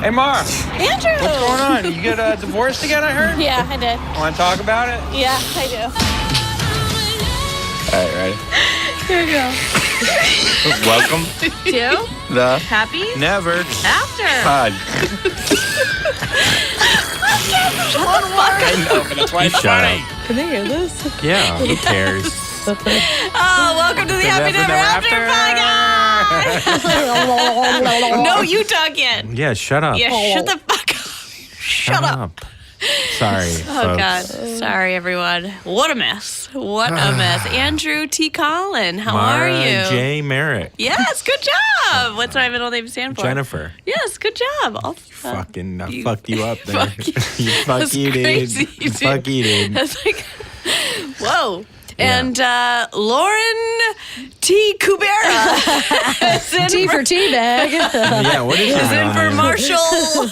Hey, Mar. Andrew! What's going on? You get divorced again, I heard? Yeah, I did. Want to talk about it? Yeah, I do. All right, ready? Here we go. Welcome. Two. The Happy. Never After. Pod. Shut the fuck up. I know, but that's why it's Shut funny. up. Can they hear this? Yeah, who cares? Oh, welcome to the Happy Never After podcast. No, you talk in. Yeah, shut up. Yeah, shut the fuck up. Shut up. Sorry. Oh, folks. God. Sorry, everyone. What a mess. What a mess. Andrew T. Collin, how are Mara you? J. Merrick. Yes, good job. What's my middle name stand for? Jennifer. Yes, good job. Fucking you- fucked you up there. Fuck you. Fuck That's you, crazy, dude. dude. Fuck you, dude. That's like, whoa. Yeah. And Lauren T. Kubera is in T for teabag. Yeah, what is your is in middle for name? Marshall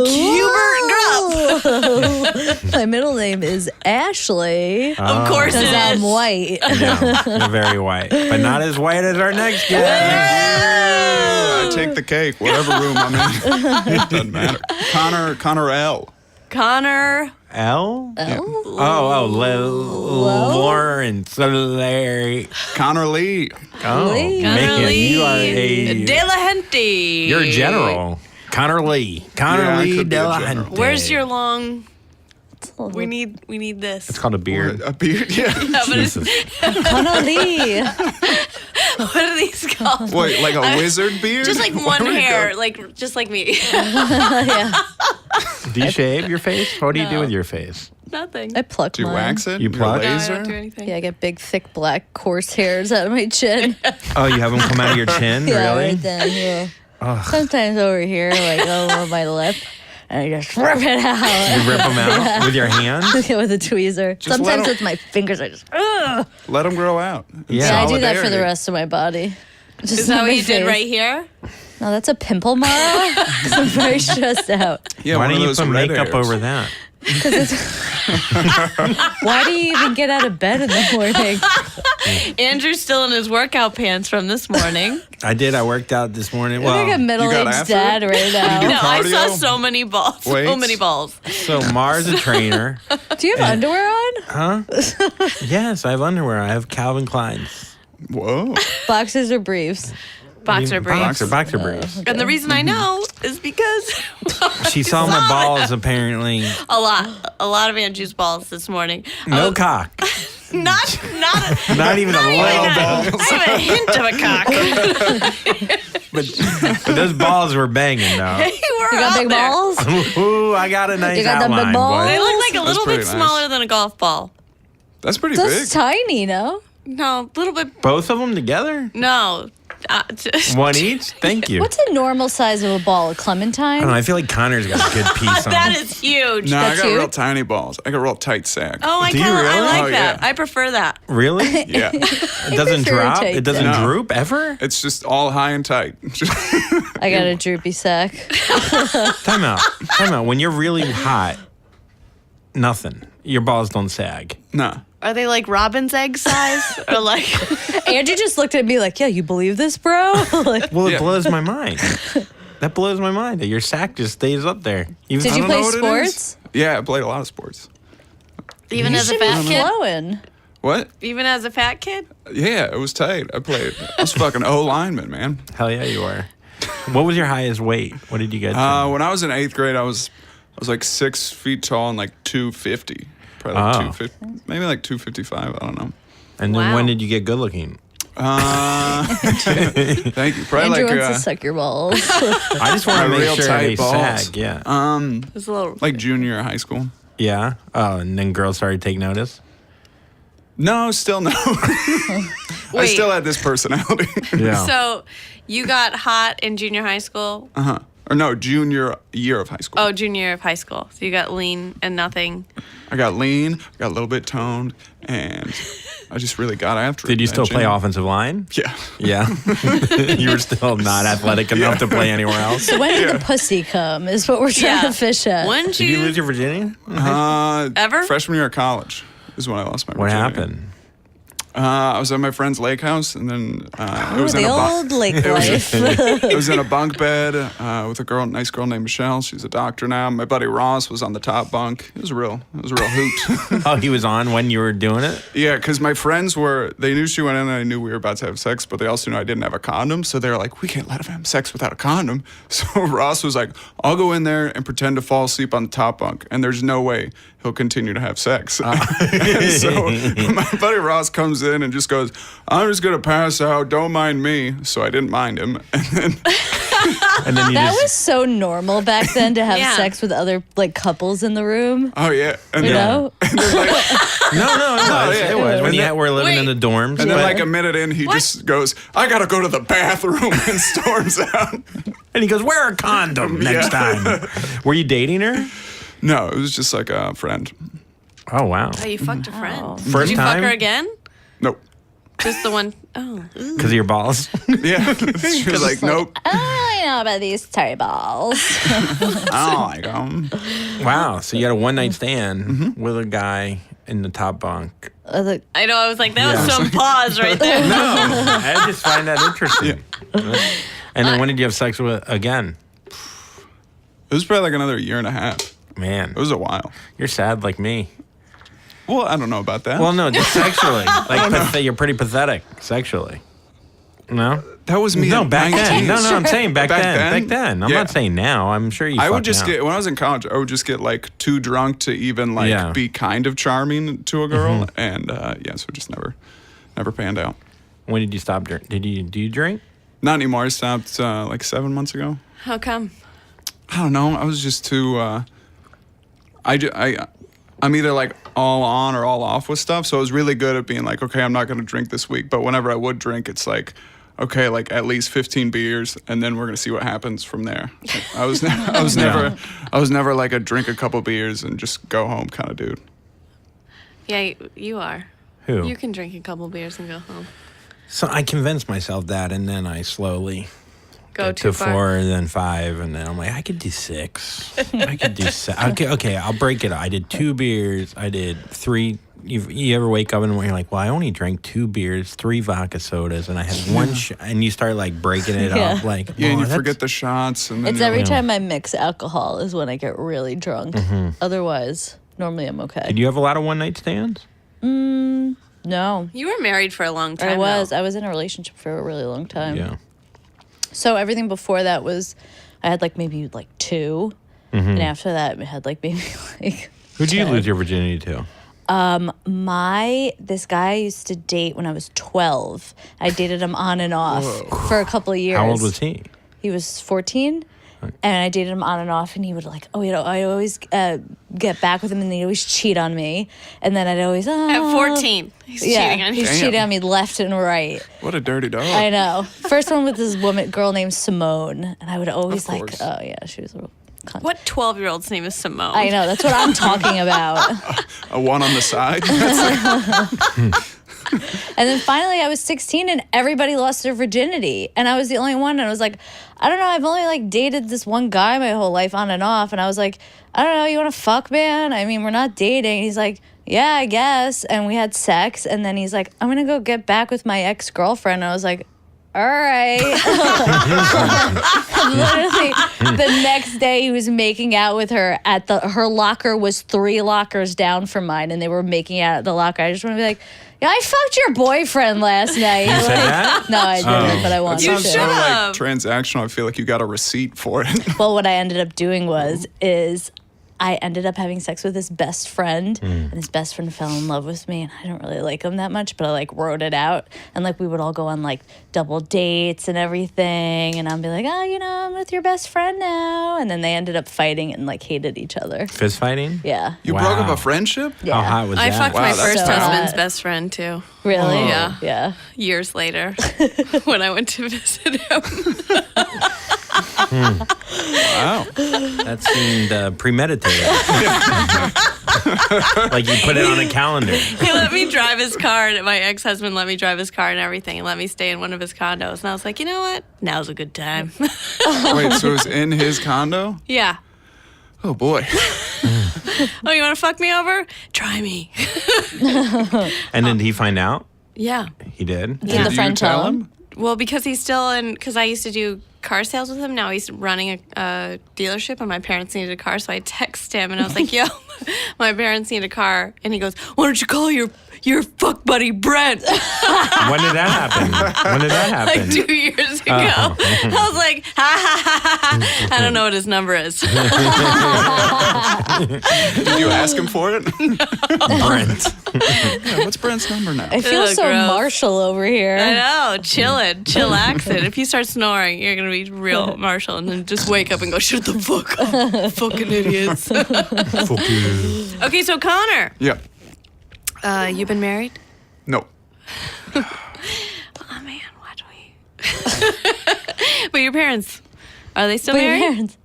Hubert Grubb. My middle name is Ashley. Of course it Because I'm is. white. Yeah, you're very white. But not as white as our next guest. I take the cake, whatever room I'm in. It doesn't matter. Conor L. Connor. L? Oh. Lawrence. Larry. Connor Lee. Oh, Lee. Connor man, Lee. you are a... Delehanty. You're a general. Connor Lee. Connor Yeah, I Lee could be a general. Delehanty. Where's your long? We need this. It's called a beard. A beard? Yeah. Yeah, but it's- Jesus. Connolly. what are these called? Wait, like a wizard beard? Just like Where one would it hair, go? like just like me. Yeah. Do you shave your face? What do you do No. with your face? Nothing. I pluck Do you mine. wax it? You Your pluck? No, I laser? don't do anything. Yeah, I get big, thick, black, coarse hairs out of my chin. Oh, you have them come out of your chin? Yeah, Really? right then. Yeah. Ugh. Sometimes over here, like over my lip, and I just rip it out. You rip them out with your hand? Yeah, with a tweezer. Just Sometimes let 'em- with my fingers, I just. Ugh. Let them grow out. Yeah, I do that for the Solidarity. rest of my body. Just Is that on what my you did face. right here? No, that's a pimple, Mara. 'Cause I'm very stressed out. Yeah, Why one don't of you those put red makeup hairs. over that? Why do you even get out of bed in the morning? Andrew's still in his workout pants from this morning. I did. I worked out this morning. You're like a Well, middlegaged after dad it? right now. No, I saw cardio? so many balls. So Weights? many balls. so Mars a trainer. Do you have underwear on? Huh? Yes, I have underwear. I have Calvin Klein's. Whoa. Boxers or briefs? Boxer briefs. Boxer briefs. And the reason I know is because She saw my balls, apparently. a lot of Andrew's balls this morning. No cock. Not Not even a little not ball. even a hint of a cock. But those balls were banging, though. They were You got out big there. balls? Ooh, I got a nice You got the big outline, balls? They boy. look like a little bit pretty nice. smaller than a golf ball. That's pretty That's big. tiny, no? No, a little bit. Both of them together? No. Just, One each? Thank you. What's a normal size of a ball? A I clementine? don't know. I feel like Connor's got a good piece on that him. is huge. No, I That's got you? real tiny balls. I got real tight sack. Oh, I Do you kind of really? I like Oh, that. yeah. I prefer that. Really? Yeah. It doesn't prefer drop? tight It doesn't No. droop ever? It's just all high and tight. I got a droopy sack. Time out. Time out. When you're really hot, nothing. Your balls don't sag. Nah. Are they like robin's egg size or like? Andrew just looked at me like, yeah, you believe this, bro? Like, Well, it Yeah. blows my mind. That blows my mind that your sack just stays up there. Even did you don't play know what it sports? Yeah, I played a lot of sports. Even as a Should be fat kid? flowing. What? Even as a fat kid? Yeah, it was tight. I was fucking O lineman, man. Hell yeah, you are. What was your highest weight? What did you get to? When I was in 8th grade, I was like 6 feet tall and like 250. Probably like Oh. 250, maybe like 255. I don't know. And then Wow. when did you get good looking? Thank you. Probably Andrew like wants to suck your balls. I just want to My make real sure tight they balls. sag. Yeah. It's a little. like junior high school. Yeah. Oh, and then girls started to take notice? No, still no. I Wait. still had this personality. Yeah. So, you got hot in junior high school. Or no, junior year of high school. Oh, junior year of high school. So you got lean and nothing. I got lean, I got a little bit toned, and I just really got after it. Did you still that play gym. offensive line? Yeah. Yeah. You were still not athletic enough to play anywhere else. So when did the pussy come is what we're trying to fish at. Wouldn't Did you lose your virginity? Ever? Freshman year of college is when I lost my What virginity. happened? I was at my friend's lake house, and then it was in the a old lake life. It was in a bunk bed with a nice girl named Michelle. She's a doctor now. My buddy Ross was on the top bunk. It was a real hoot. Oh, he was on when you were doing it? Yeah, because my friends they knew she went in and I knew we were about to have sex, but they also knew I didn't have a condom. So they were like, we can't let him have sex without a condom. So Ross was like, I'll go in there and pretend to fall asleep on the top bunk, and there's no way he'll continue to have sex. So my buddy Ross comes in and just goes, I'm just going to pass out. Don't mind me. So I didn't mind him. And then That was so normal back then to have Yeah. sex with other like couples in the room. Oh, yeah. And You then, know? No, it was. When you were living in the dorms. and then but- like a minute in, he just goes, I got to go to the bathroom, and storms out. and he goes, wear a condom next time. Were you dating her? No, it was just like a friend. Oh, wow. Oh, you fucked a friend. First Did you time? fuck her again? Nope. Just the one oh Because of your balls? Yeah. She was like, nope. I don't really know about these terry balls. I don't like them. Wow. So you had a one-night stand with a guy in the top bunk. I was like, I know, I was like, that was some pause right there. No, I just find that interesting. And then when did you have sex with again? It was probably like another year and a half. Man, It was a while. you're sad like me. Well, I don't know about that. Well, no, just sexually. Like, you're pretty pathetic sexually. No? that was me. No, at back 19. then. No, I'm saying back Back then. then? Back then. I'm Yeah. not saying now. I'm sure you I would fucked just now. get, when I was in college, I would just get like too drunk to even like Yeah. be kind of charming to a girl. And so it just never panned out. When did you stop drinking? Do you drink? Not anymore. I stopped like 7 months ago. How come? I don't know. I was just too. I'm either like all on or all off with stuff. So I was really good at being like, okay, I'm not going to drink this week. But whenever I would drink, it's like, okay, like at least 15 beers, and then we're going to see what happens from there. I was never like a drink a couple beers and just go home kind of dude. Yeah, you are. Who? You can drink a couple beers and go home. So I convinced myself that, and then I slowly Go get too to far. 4, then 5, and then I'm like, I could do 6. I could do 7. Okay, I'll break it up. I did 2 beers. I did 3. You ever wake up and you're like, well, I only drank 2 beers, 3 vodka sodas, and I had 1 and you start like breaking it up. Like, Yeah, and oh, you that's- forget the shots. And then it's you're every like, time I mix alcohol is when I get really drunk. Otherwise, normally I'm okay. Did you have a lot of one-night stands? No, You were married for a long time. I was. though. I was in a relationship for a really long time. Yeah. So everything before that was, I had like maybe like 2, and after that I had like maybe like. Who did you 10. lose your virginity to? This guy I used to date when I was 12. I dated him on and off for a couple of years. How old was he? He was 14. And I dated him on and off, and he would like, I always get back with him, and he'd always cheat on me. And then I'd always, At 14, he's cheating on you. he's cheating on me left and right. what a dirty dog. I know. First one with this girl named Simone, and I would always Of like, course. oh yeah, she was a real cunt. What 12-year-old's name is Simone? I know, that's what I'm talking about. A one on the side. And then finally I was 16 and everybody lost their virginity. And I was the only one. And I was like, I don't know. I've only like dated this one guy my whole life on and off. And I was like, I don't know. You want to fuck, man? I mean, we're not dating. He's like, yeah, I guess. And we had sex. And then he's like, I'm going to go get back with my ex-girlfriend. And I was like, all right. Literally, the next day he was making out with her at her locker was 3 lockers down from mine, and they were making out at the locker. I just want to be like, yeah, I fucked your boyfriend last night. You said that? No, I didn't, but I That wanted You sounds to. so like should've. transactional. I feel like you got a receipt for it. Well, what I ended up doing is I ended up having sex with his best friend, and his best friend fell in love with me, and I don't really like him that much, but I like wrote it out, and like we would all go on like double dates and everything, and I'd be like, oh, I'm with your best friend now, and then they ended up fighting and like hated each other. Fist fighting? Yeah. You broke up Wow. a friendship? Yeah. How hot was I that? fucked Wow, my that's first so husband's hot. best friend too. Really? Yeah. Yeah. Years later, when I went to visit him. Wow. That seemed premeditated. Like you put it on a calendar. He let me drive his car, and my ex-husband let me drive his car and everything, and let me stay in one of his condos. And I was like, you know what? Now's a good time. Wait, so it was in his condo? Yeah. Oh, boy. Oh, you want to fuck me over? Try me. And then did he find out? Yeah. He did? Did the you friend tell him? Well, because he's still in, because I used to do car sales with him. Now he's running a dealership, and my parents needed a car. So I text him, and I was like, yo, my parents need a car. And he goes, why don't you call your fuck buddy Brent? When did that happen? Like 2 years ago. I was like, ha ha ha ha. I don't know what his number is. Did you ask him for it? Brent. Yeah, what's Brent's number now? I feel Ugh, so gross. Marshall over here. I know, chillaxing. If you start snoring, you're gonna be real Marshall, and then just wake up and go, shut the fuck up, fucking idiots. Fuck you. Okay, so Connor, Yeah. you been married? No. Oh man, why do we? But your parents, are they still But your married? parents-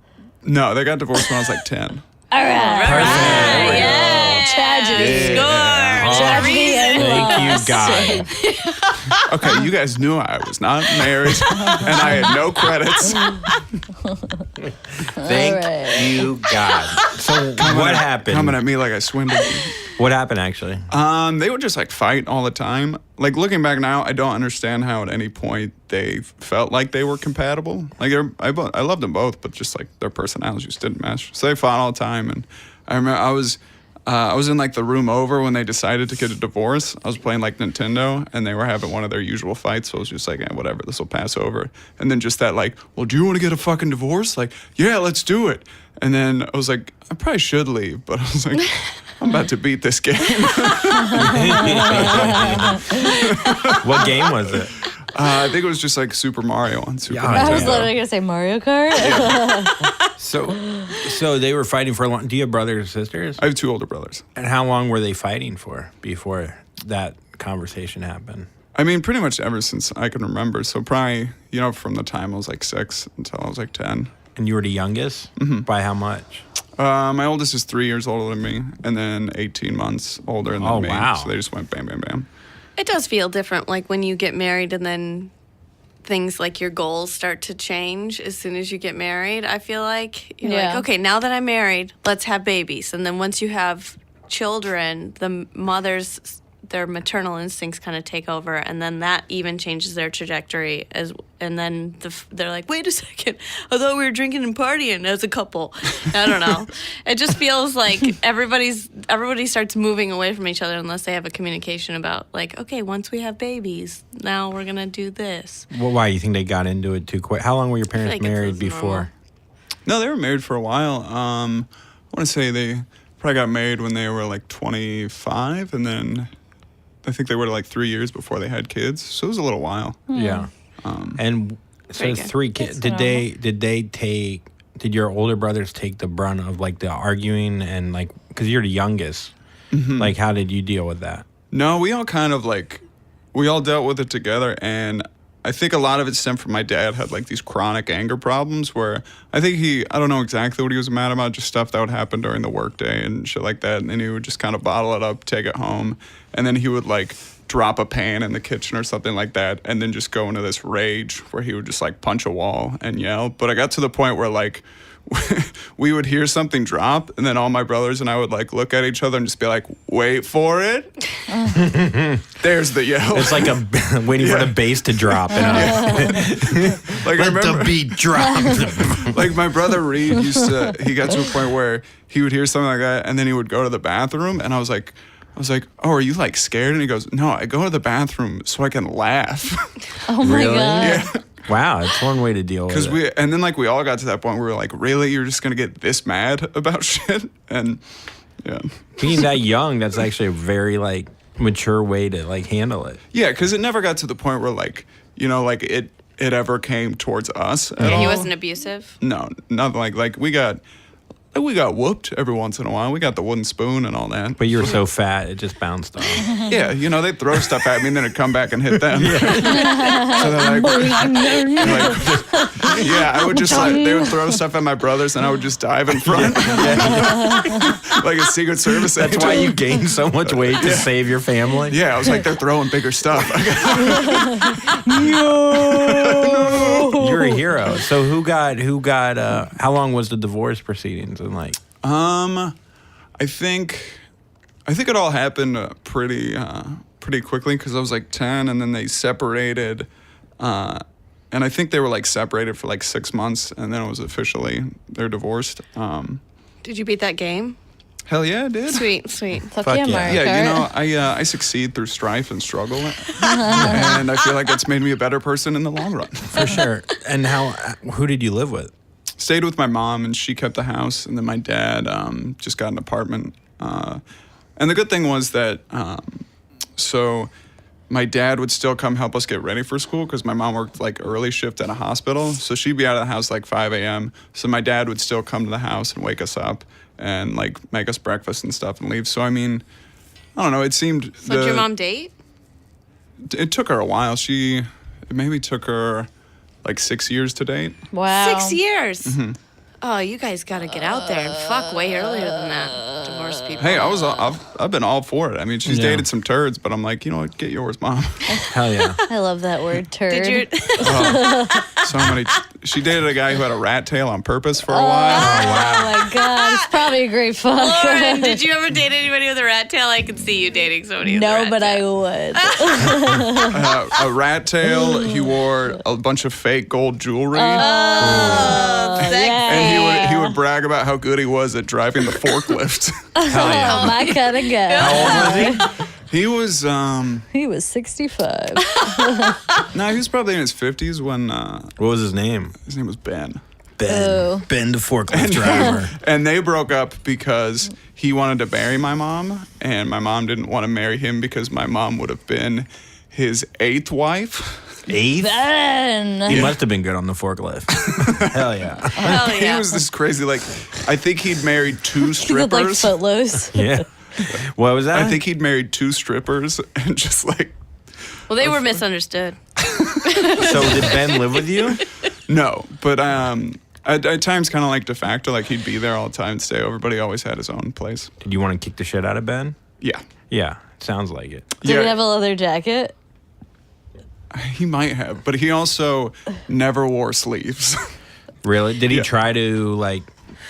No, they got divorced when I was like 10. All right. Perfect. Yeah. Tragedy. Score. Tragedy and Thank loss. you, God. Okay, you guys knew I was not married and I had no credits. Thank you, God. So what happened? Coming at me like I swindled you. What happened, actually? They would just like fight all the time. Like looking back now, I don't understand how at any point they felt like they were compatible. Like I loved them both, but just like their personalities just didn't mesh. So they fought all the time. And I remember I was in like the room over when they decided to get a divorce. I was playing like Nintendo, and they were having one of their usual fights. So I was just like, whatever, this will pass over. And then just that like, well, do you want to get a fucking divorce? Like, yeah, let's do it. And then I was like, I probably should leave, but I was like, I'm about to beat this game. What game was it? I think it was just like Super Mario on Super Yeah, Nintendo. I was literally going to say Mario Kart. So they were fighting for a long. Do you have brothers or sisters? I have two older brothers. And how long were they fighting for before that conversation happened? I mean, pretty much ever since I can remember. So probably, from the time I was like 6 until I was like 10. And you were the youngest? Mm-hmm. By how much? My oldest is 3 years older than me, and then 18 months older than me. Wow. So they just went bam, bam, bam. It does feel different, like when you get married and then things like your goals start to change as soon as you get married. I feel like you're like, okay, now that I'm married, let's have babies. And then once you have children, the mothers, their maternal instincts kind of take over, and then that even changes their trajectory. And then they're like, wait a second, I thought we were drinking and partying as a couple. I don't know. It just feels like everybody starts moving away from each other unless they have a communication about like, okay, once we have babies, now we're gonna do this. Well, why? You think they got into it too quick? How long were your parents like married it's before? normal. No, they were married for a while. I want to say they probably got married when they were like 25, and then I think they were like 3 years before they had kids. So it was a little while. Yeah. And so Very good. 3 kids. That's Did your older brothers take the brunt of like the arguing and like, because you're the youngest, like how did you deal with that? No, we all kind of like, we all dealt with it together, and I think a lot of it stemmed from my dad had like these chronic anger problems where I think I don't know exactly what he was mad about, just stuff that would happen during the workday and shit like that. And then he would just kind of bottle it up, take it home, and then he would like drop a pan in the kitchen or something like that, and then just go into this rage where he would just like punch a wall and yell. But I got to the point where like we would hear something drop, and then all my brothers and I would like look at each other and just be like, wait for it. There's the yell. It's like waiting for the bass to drop. Like I remember, beat drop. like my brother Reed he got to a point where he would hear something like that, and then he would go to the bathroom, and I was like, oh, are you like scared? And he goes, no, I go to the bathroom so I can laugh. Oh my Really? God. Yeah. Wow, it's one way to deal with it. And then like we all got to that point where we were like, really, you're just gonna get this mad about shit? And yeah. Being that young, that's actually a very like mature way to like handle it. Yeah, because it never got to the point where like, like it ever came towards us at Yeah, all. he wasn't abusive. No, nothing like we got whooped every once in a while. We got the wooden spoon and all that. But you were so fat, it just bounced off. Yeah, they'd throw stuff at me and then it'd come back and hit them. So they're like, I would just like, they would throw stuff at my brothers and I would just dive in front. Like a Secret Service That's agent. why you gained so much weight to save your family. Yeah, I was like, they're throwing bigger stuff. You're a hero. So who got how long was the divorce proceedings and like I think it all happened pretty pretty quickly because I was like 10, and then they separated. And I think they were like separated for like 6 months, and then it was officially they're divorced. Did you beat that game? Hell yeah, I did. Sweet. Fuck Fuck yeah, yeah. Mario Yeah, Kart. you know, I succeed through strife and struggle, and I feel like it's made me a better person in the long run. For sure. And who did you live with? Stayed with my mom, and she kept the house, and then my dad just got an apartment. And the good thing was that, so my dad would still come help us get ready for school because my mom worked like early shift at a hospital. So she'd be out of the house like 5 a.m. So my dad would still come to the house and wake us up and like make us breakfast and stuff and leave. So, I mean, I don't know. It seemed. So did your mom date? It took her a while. It maybe took her like 6 years to date. Wow. 6 years. Oh, you guys got to get out there and fuck way earlier than that. Divorce people. Hey, I've been all for it. I mean, she's dated some turds, but I'm like, you know what? Get yours, mom. Hell yeah. I love that word, turd. Did you? So many. She dated a guy who had a rat tail on purpose for a while. Oh my god, it's probably a great fuck. Lauren, did you ever date anybody with a rat tail? I could see you dating somebody with a No, rat but tail. I would. A rat tail. He wore a bunch of fake gold jewelry, Oh, sexy. and he would brag about how good he was at driving the forklift. Hell yeah. Oh, my kind of guy. How old was he? He was He was 65. no, he was probably in his 50s when What was his name? his name was Ben. Ben. Oh. Ben the forklift driver. And they broke up because he wanted to marry my mom, and my mom didn't want to marry him because my mom would have been his 8th wife. 8th? Ben. He must have been good on the forklift. Hell yeah. Hell He yeah. was this crazy, like, I think he'd married 2 He looked like strippers. Footloose. Yeah. What was that? I think he'd married 2 strippers and just like, Well, they were misunderstood. So did Ben live with you? no. But at times, kind of like de facto, like he'd be there all the time and stay over, but he always had his own place. Did you want to kick the shit out of Ben? Yeah. Yeah. Sounds like it. Did he have a leather jacket? He might have, but he also never wore sleeves. Really? Did he Yeah. try to like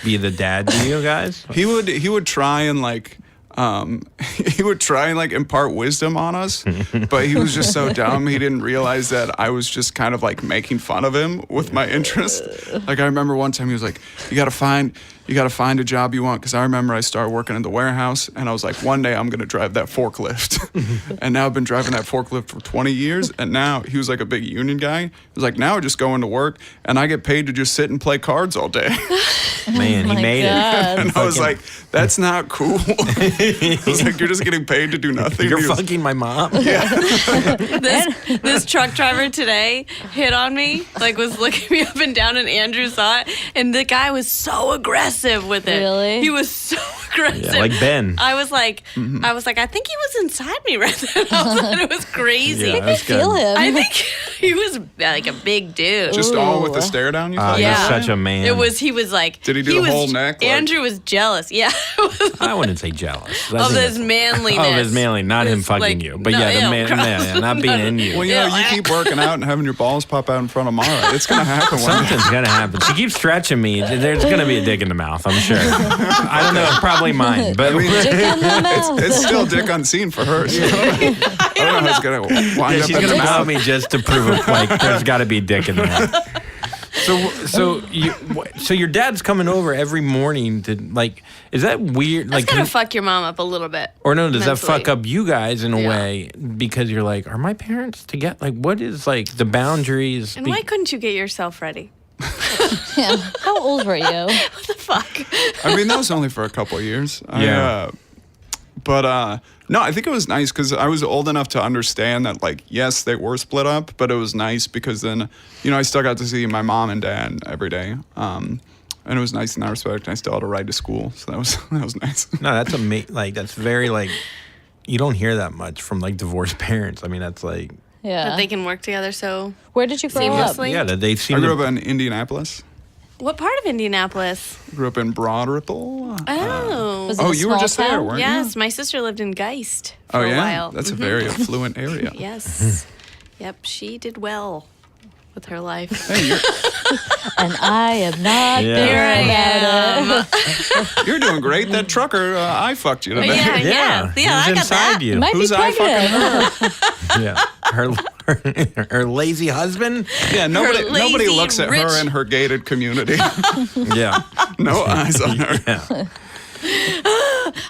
be the dad to you guys? He would try and like he would try and like impart wisdom on us, but he was just so dumb he didn't realize that I was just kind of like making fun of him with my interest. Like I remember one time he was like, you gotta find a job you want, because I remember I started working in the warehouse and I was like, one day I'm gonna drive that forklift. And now I've been driving that forklift for 20 years, and now he was like a big union guy. He was like, now I just go into work and I get paid to just sit and play cards all day. Man, he My made God. And I was like, that's not cool. I was like, you're just getting paid to do nothing. it. You're He was- fucking my mom. This truck driver today hit on me, like was looking me up and down, and Andrew saw it, and the guy was so aggressive with it. Really? He was so aggressive. Yeah, like Ben. I was like, I think he was inside me right then. I was like, it was crazy. Yeah, I that's feel good. him. I think he was like a big dude. Just all with Ooh. the stare down, you Oh, thought? he's Yeah. such a man. He was like. Did he do he the was- whole neck, like- Andrew was jealous. Yeah. I wouldn't say jealous. I Of think his manliness. Of his manly, not him His, fucking like, you. But no, yeah, the ew, man, gross. yeah, not being in you. Well, you know, you keep working out and having your balls pop out in front of Mara. It's going to happen one day. Something's gonna happen. She keeps stretching me. There's gonna be a dick in the mouth, I'm sure. I don't know, probably mine. But Dick in the mouth. It's still dick unseen for her. So I don't know how it's going to wind yeah, up she's in gonna the blow mouth. me just to prove it. Like, there's got to be dick in the mouth. So your dad's coming over every morning to like. Is that weird? That's Like, gonna fuck your mom up a little bit. or no? Does that mentally. fuck up you guys in a Yeah. way because you're like, are my parents together? Like, what is like the boundaries? And why couldn't you get yourself ready? Yeah. How old were you? What the fuck? I mean, that was only for a couple of years. Yeah. But no, I think it was nice because I was old enough to understand that, like, yes, they were split up, but it was nice because then, you know, I still got to see my mom and dad every day. And it was nice in that respect. And I still had a ride to school, so that was nice. No, that's like that's very like. You don't hear that much from like divorced parents. I mean, that's like. Yeah. That they can work together so. Where did you grow up? Seamlessly. Yeah, that they seem I grew to up in Indianapolis. What part of Indianapolis? Grew up in Broad Ripple. Oh. Was it Oh, a you were small just there, town? weren't you? Yes, my sister lived in Geist for Oh, a yeah? while. That's a Mhm. very affluent area. Yes. Yep, she did well with her life. Hey, you're, And I am not Yeah. there Here I about am. You're doing great. That trucker, I fucked you today. Yeah, He was I got inside that. you. Might Who's be I pregnant. fucking her? Yeah. Her lazy husband. Yeah, nobody lazy, looks at rich- her in her gated community. Yeah. No eyes on her. Yeah.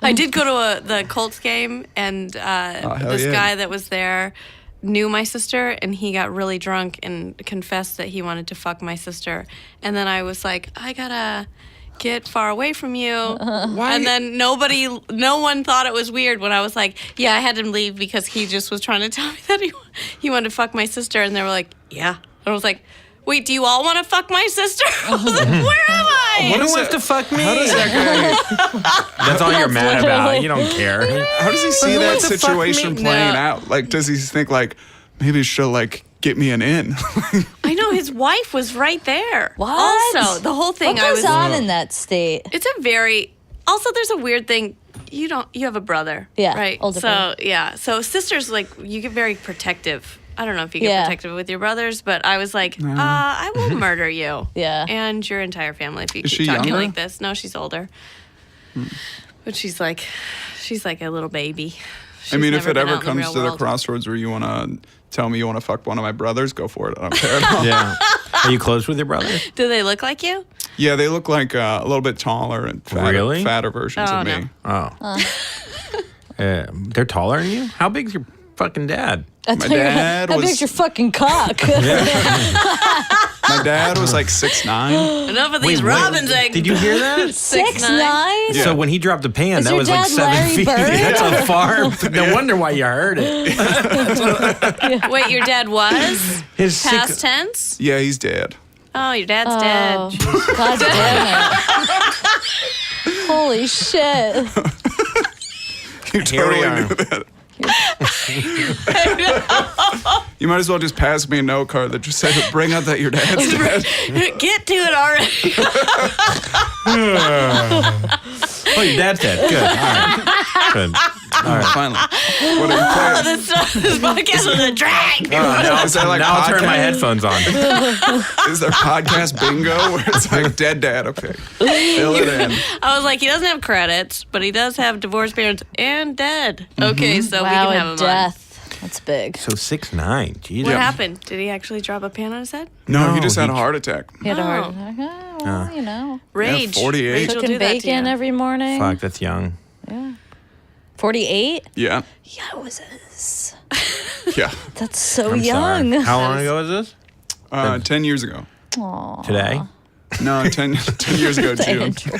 I did go to the Colts game, and hell this yeah. guy that was there knew my sister, and he got really drunk and confessed that he wanted to fuck my sister. And then I was like, I gotta get far away from you. Why? And then no one thought it was weird when I was like, yeah, I had him leave because he just was trying to tell me that he wanted to fuck my sister. And they were like, yeah. And I was like, wait, do you all want to fuck my sister? I was like, where am I? Who wants to fuck me? How does that guy? That's all you're mad about. literally- You don't care. How does he see that wants to fuck situation me? playing No. out? Like, does he think like maybe she'll like get me an in? I know, his wife was right there. What? Also, the whole thing What I goes was on in that state? It's a very also there's a weird thing. You have a brother. Yeah, Right. older so brother. yeah. So sisters like you get very protective. I don't know if you get Yeah. protective with your brothers, but I was like, I will murder you. Yeah. And your entire family if you Is keep she talking younger? like this. No, she's older. But she's like a little baby. I mean, She's if never it been ever out in the comes real to the world. crossroads where you want to tell me you want to fuck one of my brothers, go for it. I don't care at all. Yeah. Are you close with your brother? Do they look like you? Yeah, they look like a little bit taller and Really? fatter versions Oh, of me. no. Oh. They're taller than you? How big's your fucking dad? I My thought you were- dad How was- big's your fucking cock? My dad was like 6'9". Enough of these Wait, what? robin's eggs. Did you hear that? 6'9"? Yeah. So when he dropped the pan, Is that your was like dad 7 Larry feet. Bird? That's a farm. No wonder why you heard it. Wait, your dad was His past six, tense? Yeah, he's dead. Oh, your dad's Oh, dead. God damn it. Holy shit. You Here we totally are. knew that. You might as well just pass me a note card that just said, bring up that your dad's dead. Get to it already. Oh, your dad's dead. Good. All right. Good. All right. Finally. What are you playing? This podcast was a drag. Now, Is that like now I'll turn my podcast? headphones on. Is there podcast bingo where it's like dead dad? Okay. Fill it in. I was like, he doesn't have credits, but he does have divorced parents and dead. Okay, so we Wow, can have a him death. That's big. So 6'9". Jesus. on. What happened? Did he actually drop a pan on his head? No, he No, just had a he- heart attack. He had a heart Oh. attack. Oh, well, you know. Rage. 48. Rage will Cooking do that to bacon you. every morning. Fuck, that's young. 48? Yeah. Yowzers. Yeah. That's so I'm young. sorry. How long ago was this? 10 years ago. Aw. Today? No, 10 years ago, June. Andrew.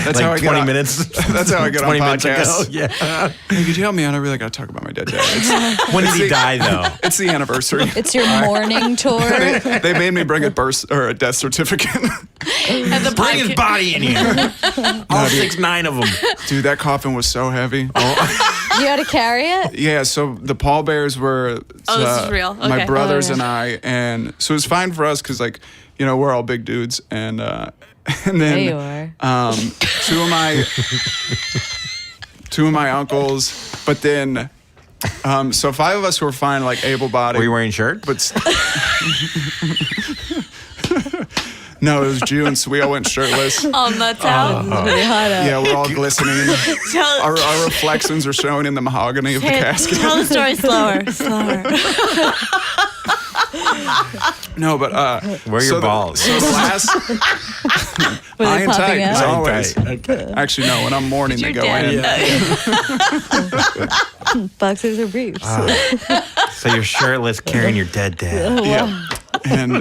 That's how I Like get 20 on, minutes. That's how I get on 20 minutes ago. podcasts. Yeah. Hey, could you help me out? I really got to talk about my dead dad. When did he die, though? It's the anniversary. It's your morning tour. They made me bring a birth or a death certificate. And the Bring his body in here. All 6'9" of them. Dude, that coffin was so heavy. You had to carry it? Yeah, so the pallbearers were Oh, this is real. my Okay. brothers Oh, yeah. and I, and so it was fine for us because, like, you know, we're all big dudes, and then There you are. two of my uncles, but then so 5 of us were fine, like able-bodied. Were you wearing shirts? But no, it was June, so we all went shirtless. On the top. It's really hot out. Yeah, we're all glistening. Tell, Our reflections are showing in the mahogany of the casket. tell the story slower. Slower. No, but Where are your balls? So the last, Were they high and popping tight as out? always. Okay. Actually, no. When I'm mourning, they Your go dad. in. Boxers or briefs. So you're shirtless carrying your dead dad. Yeah. And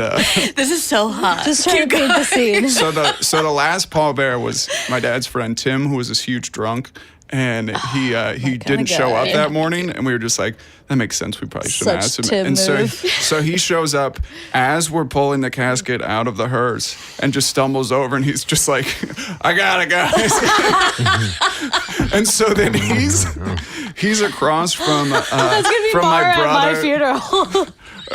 This is so hot. Just trying to paint the scene. so the last pallbearer was my dad's friend Tim, who was this huge drunk, and he didn't show up guy. that morning, and we were just like, that makes sense. We probably shouldn't Such ask him. Tim And move. so he shows up as we're pulling the casket out of the hearse, and just stumbles over, and he's just like, I got it, guys. And so then he's across from That's gonna be from Mara my at brother. my funeral.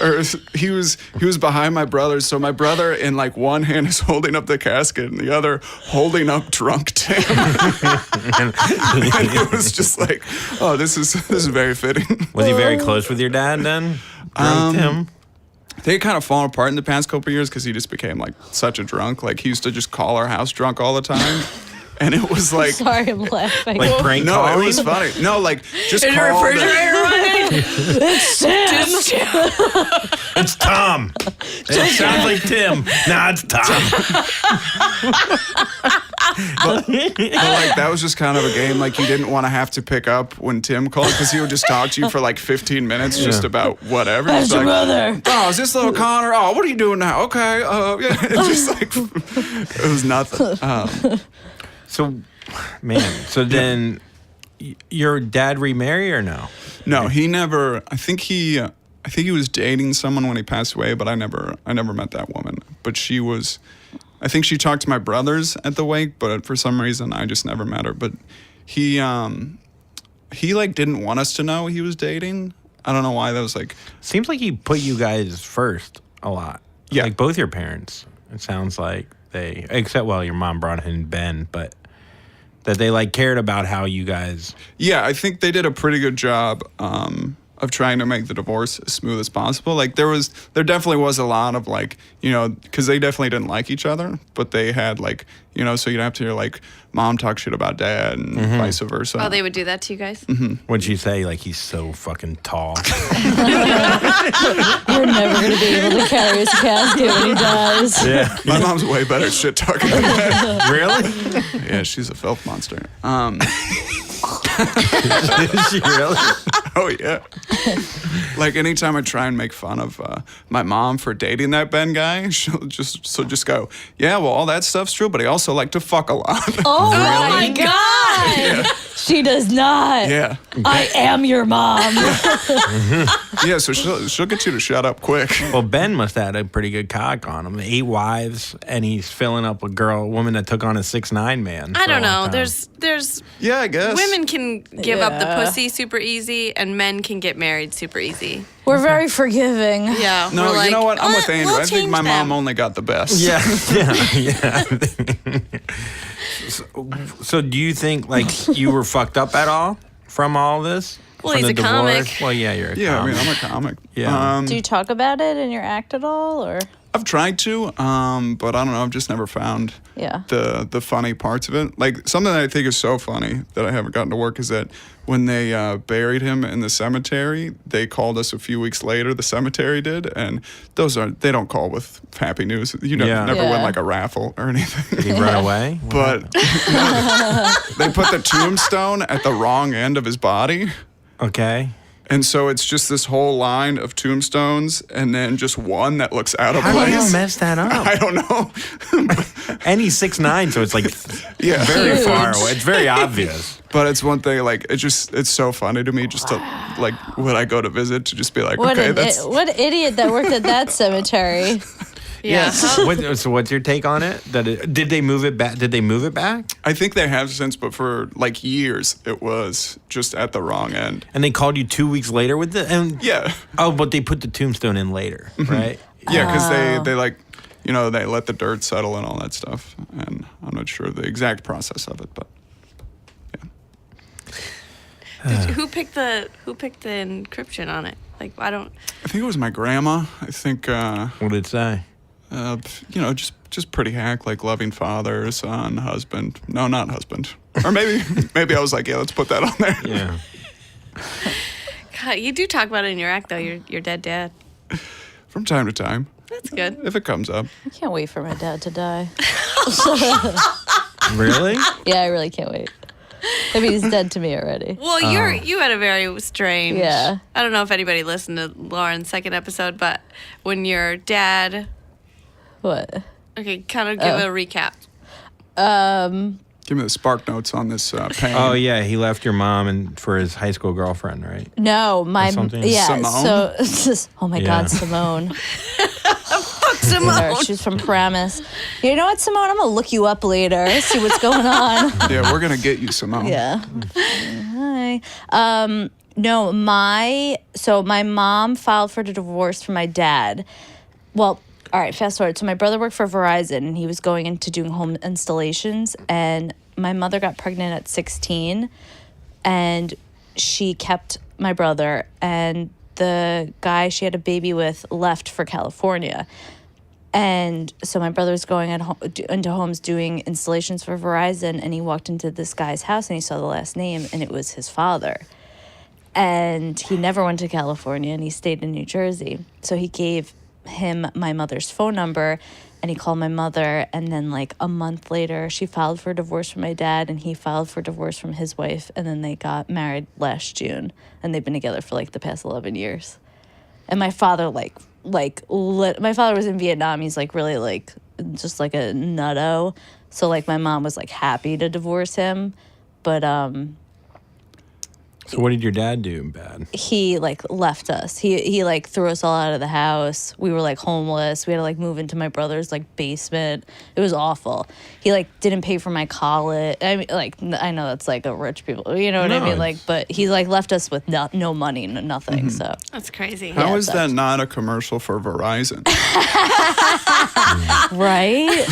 Or he was behind my brother, so my brother in like one hand is holding up the casket and the other holding up drunk Tim. And it was just like, oh, this is very fitting. Was he very close with your dad then? Drunk Tim? they kind of fallen apart in the past couple of years because he just became like such a drunk. Like he used to just call our house drunk all the time. And it was like, Sorry, I'm laughing. Like prank no, calling? it was funny. No, like just In the call refrigerator running. It's Tim. It's Tom. It sounds like Tim. Nah, it's Tom. But like that was just kind of a game. Like you didn't want to have to pick up when Tim called because he would just talk to you for like 15 minutes just about whatever. How's your like, brother? Oh, is this little Conor? Oh, what are you doing now? Okay, yeah. It's just like it was nothing. So, man. So then, your dad remarry or no? No, he never. I think he was dating someone when he passed away, but I never met that woman. But she was. I think she talked to my brothers at the wake, but for some reason I just never met her. But he like didn't want us to know he was dating. I don't know why. That was like. Seems like he put you guys first a lot. Yeah. Like both your parents. It sounds like they, except well, your mom brought in Ben, but that they like cared about how you guys. Yeah, I think they did a pretty good job of trying to make the divorce as smooth as possible. Like there definitely was a lot of like, because they definitely didn't like each other, but they had like, so you'd have to hear like mom talk shit about dad and vice versa. Oh, they would do that to you guys? What'd she say? Like he's so fucking tall. You're never going to be able to carry his casket when he dies. Yeah. My mom's way better at shit talking than that. Really? Yeah, she's a filth monster. Is she really? Oh yeah. Like anytime I try and make fun of my mom for dating that Ben guy, she'll just go, yeah, well, all that stuff's true, but he also liked to fuck a lot. Oh my God. Yeah. She does not. Yeah. I am your mom. Yeah, so she'll get you to shut up quick. Well, Ben must have had a pretty good cock on him. 8 wives, and he's filling up a woman that took on a 6'9" man. I for a don't know. long time. There's Yeah, I guess. women can give up the Yeah. pussy super easy, and men can get married super easy. We're very forgiving. Yeah. No, we're like, you know what? I'm with Andrew. we'll I think change my mom them. only got the best. Yeah. So do you think like you were fucked up at all from all this? Well, From he's the a comic. divorce? Well, yeah, you're a Yeah, I comic. mean, I'm a comic. Yeah. Do you talk about it in your act at all, or? I've tried to, but I don't know. I've just never found Yeah. the funny parts of it. Like something that I think is so funny that I haven't gotten to work is that when they buried him in the cemetery, they called us a few weeks later. The cemetery did, and they don't call with happy news. You know, Yeah. never Yeah. win like a raffle or anything. Did he run away? But they put the tombstone at the wrong end of his body. Okay. And so it's just this whole line of tombstones and then just one that looks out of How do you place. mess that up? I don't know. And he's 6'9", so it's like Yeah. very far away. It's very obvious. But it's one thing, like, it's so funny to me just to, like, when I go to visit to just be like, What, okay, that's. what idiot that worked at that cemetery. Yeah. So what's your take on it? Did they move it back? Did they move it back? I think they have since, but for like years, it was just at the wrong end. And they called you 2 weeks later with it? And Yeah. oh, but they put the tombstone in later, right? Yeah, because they like, they let the dirt settle and all that stuff. And I'm not sure the exact process of it, but Who picked the encryption on it? Like, I don't. I think it was my grandma. I think, What did it say? just pretty hack, like loving father, son, husband. No, not husband. Or maybe I was like, yeah, let's put that on there. Yeah. God, you do talk about it in your act, though. Your dead dad. From time to time, That's good. if it comes up. I can't wait for my dad to die. Really? Yeah, I really can't wait. I mean, he's dead to me already. Well, you had a very strange. Yeah. I don't know if anybody listened to Lauren's second episode, but when your dad. What? Okay, kind of give a recap. Give me the spark notes on this pain. Oh yeah, he left your mom and for his high school girlfriend, right? No, my something? yeah. Simone? So, oh my Yeah. God, Simone. Fuck Simone. She's from Paramus. You know what, Simone? I'm gonna look you up later. See what's going on. Yeah, we're gonna get you, Simone. Yeah. Hi. No, my mom filed for the divorce for my dad. Well, all right, fast forward. So my brother worked for Verizon, and he was going into doing home installations, and my mother got pregnant at 16, and she kept my brother, and the guy she had a baby with left for California. And so my brother was going into homes doing installations for Verizon, and he walked into this guy's house and he saw the last name, and it was his father. And he never went to California, and he stayed in New Jersey. So he gave him my mother's phone number, and he called my mother. And then like a month later, she filed for divorce from my dad, and he filed for divorce from his wife. And then they got married last June, and they've been together for like the past 11 years. And my father my father was in Vietnam. He's like really like just like a nutto. So like my mom was like happy to divorce him, but So what did your dad do bad? he like left us. He like threw us all out of the house. We were like homeless. We had to like move into my brother's like basement. It was awful. He like didn't pay for my college. I mean, like I know that's like a rich people, you know what I No, mean? Like, but he like left us with no money, nothing. So That's crazy. How is it that sucks. not a commercial for Verizon? right?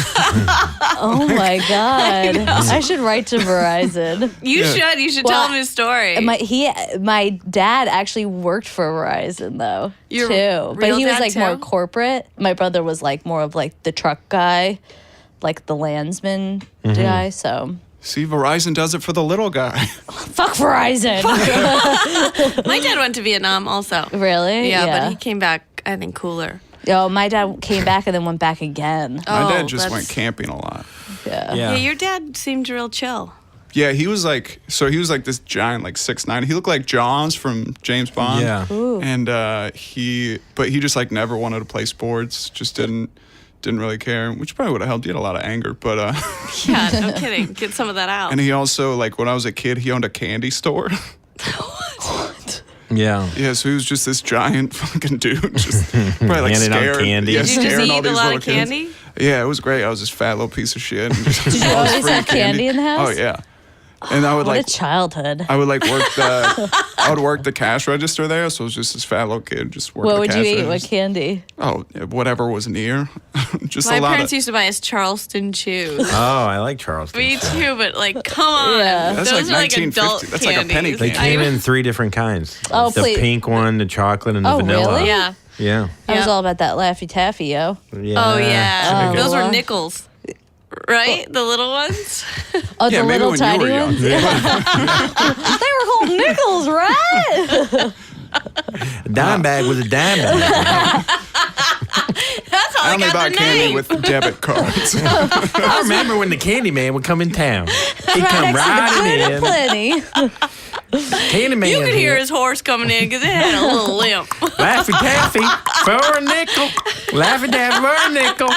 Oh my god! I should write to Verizon. You should Well, tell him his story. My dad actually worked for Verizon though Your too, but real he was dad, like more too? corporate. My brother was like more of like the truck guy, like the landsman guy. So See, Verizon does it for the little guy. fuck Verizon. My dad went to Vietnam also. Really? Yeah, but he came back, I think, cooler. Yo, my dad came back and then went back again. My Oh, dad just that's- went camping a lot. Yeah. Yeah, your dad seemed real chill. Yeah, he was like this giant, like 6'9". He looked like Jaws from James Bond. Yeah. And he just like never wanted to play sports. Just didn't really care, which probably would have helped. He had a lot of anger, but Yeah, no kidding. Get some of that out. and he also like when I was a kid, he owned a candy store. Yeah. Yeah, so he was just this giant fucking dude, just probably like Handing out scared. candy. Yeah, Did you just scaring all eat a these lot little of kids. candy? Yeah, it was great. I was this fat little piece of shit. Did you always have candy in the house? Oh yeah. And I would What like a childhood. I would like I would work the cash register there, so it was just this fat little kid just working What the would cash you eat? register. What candy? Oh, yeah, whatever was near. Just My a lot parents of. used to buy us Charleston chews. Oh, I like Charleston. Me too, but like, come on. Yeah. That's Those like are like 1950. adult That's like a penny candies. They candy. came in 3 different kinds. Oh, the please. pink one, the chocolate, and the Oh, vanilla. really? Yeah. Yeah. I was Yeah. all about that Laffy Taffy, yo. Yeah. Oh, yeah. Oh. Those were nickels. Right? The little ones? Oh, Yeah, the maybe little when you tiny were young. ones? They were called nickels, right? A dime bag was a dime bag. That's how I I only got bought the candy name. with debit cards. I remember when the candy man would come in town. He'd come riding in. Plenty. Candy man. You could hear his horse coming in because it had a little limp. Laffy Taffy for a nickel. Laffy Taffy for a nickel.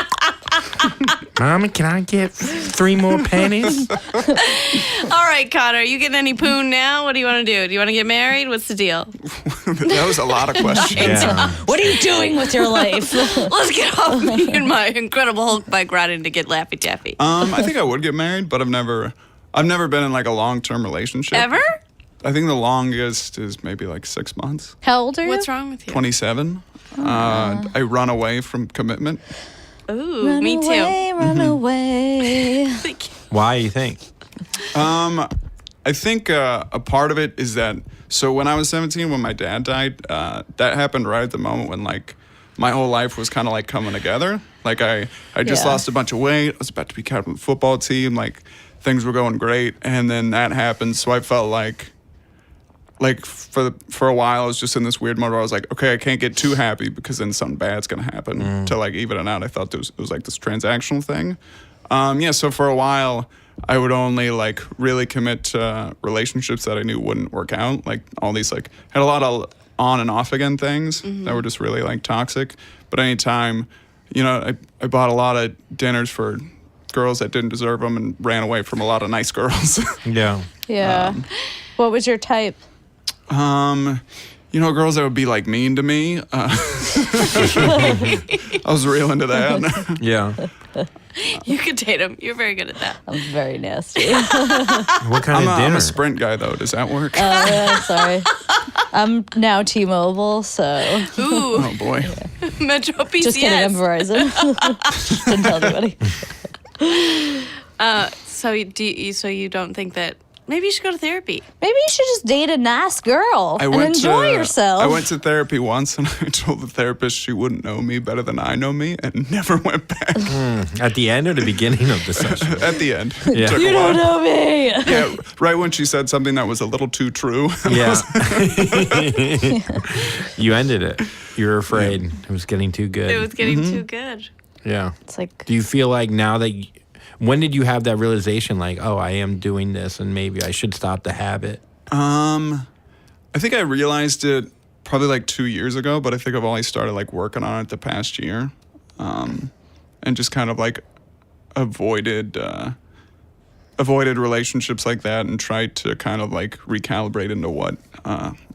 Mommy, can I get 3 more pennies? All right, Connor, you getting any poon now? What do you want to do? Do you want to get married? What's the deal? That was a lot of questions. Yeah. What are you doing with your life? Let's get off me and my Incredible Hulk bike riding to get Laffy Taffy. I think I would get married, but I've never been in like a long-term relationship. Ever? I think the longest is maybe like 6 months. How old are you? What's wrong with you? 27. I run away from commitment. Ooh, Run me away, run away. too. Why you think? I think a part of it is that, so when I was 17, when my dad died, that happened right at the moment when like my whole life was kind of like coming together. Like I just Yeah. lost a bunch of weight. I was about to be captain of the football team. Like things were going great. And then that happened. So I felt like for a while I was just in this weird mode where I was like, okay, I can't get too happy because then something bad's gonna happen to like even it out. I thought it was like this transactional thing. So for a while I would only like really commit to relationships that I knew wouldn't work out. Like all these like had a lot of on and off again things that were just really like toxic. But anytime, I bought a lot of dinners for girls that didn't deserve them and ran away from a lot of nice girls. Yeah. Yeah. What was your type? Girls that would be like mean to me. I was real into that. Yeah. You could date him. You're very good at that. I'm very nasty. What kind I'm of dinner? a sprint guy though. Does that work? Yeah, sorry. I'm now T-Mobile, so Ooh, Oh boy. Metro PCS. just kidding. I'm Verizon. Didn't tell anybody. So you don't think that Maybe you should go to therapy. Maybe you should just date a nice girl and enjoy yourself. I went to therapy once, and I told the therapist she wouldn't know me better than I know me, and never went back. At the end or the beginning of the session? At the end. Yeah. Took You a while. don't know me. Yeah, right when she said something that was a little too true. Yeah. You ended it. You were afraid. It was getting too good. It was getting too good. Yeah. It's like, Do you feel like now that when did you have that realization like, oh, I am doing this and maybe I should stop the habit? I think I realized it probably like 2 years ago, but I think I've only started like working on it the past year. And just kind of like avoided relationships like that and tried to kind of like recalibrate into what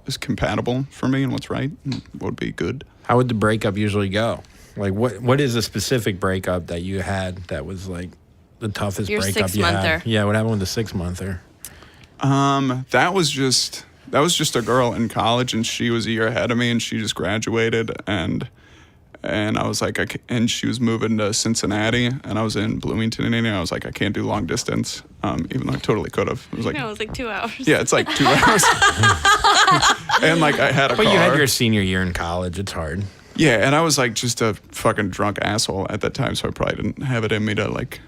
is compatible for me and what's right and what would be good. How would the breakup usually go? Like what is a specific breakup that you had that was like the toughest Your breakup you 6-monther. had? Yeah, what happened with the 6-monther? That was just a girl in college, and she was a year ahead of me, and she just graduated, and I was like, and she was moving to Cincinnati, and I was in Bloomington, Indiana. I was like, I can't do long distance, even though I totally could have. It was like, No, it was like 2 hours. yeah, it's like 2 hours, and like I had a But car. you had your senior year in college. It's hard. Yeah, and I was like just a fucking drunk asshole at that time, so I probably didn't have it in me to like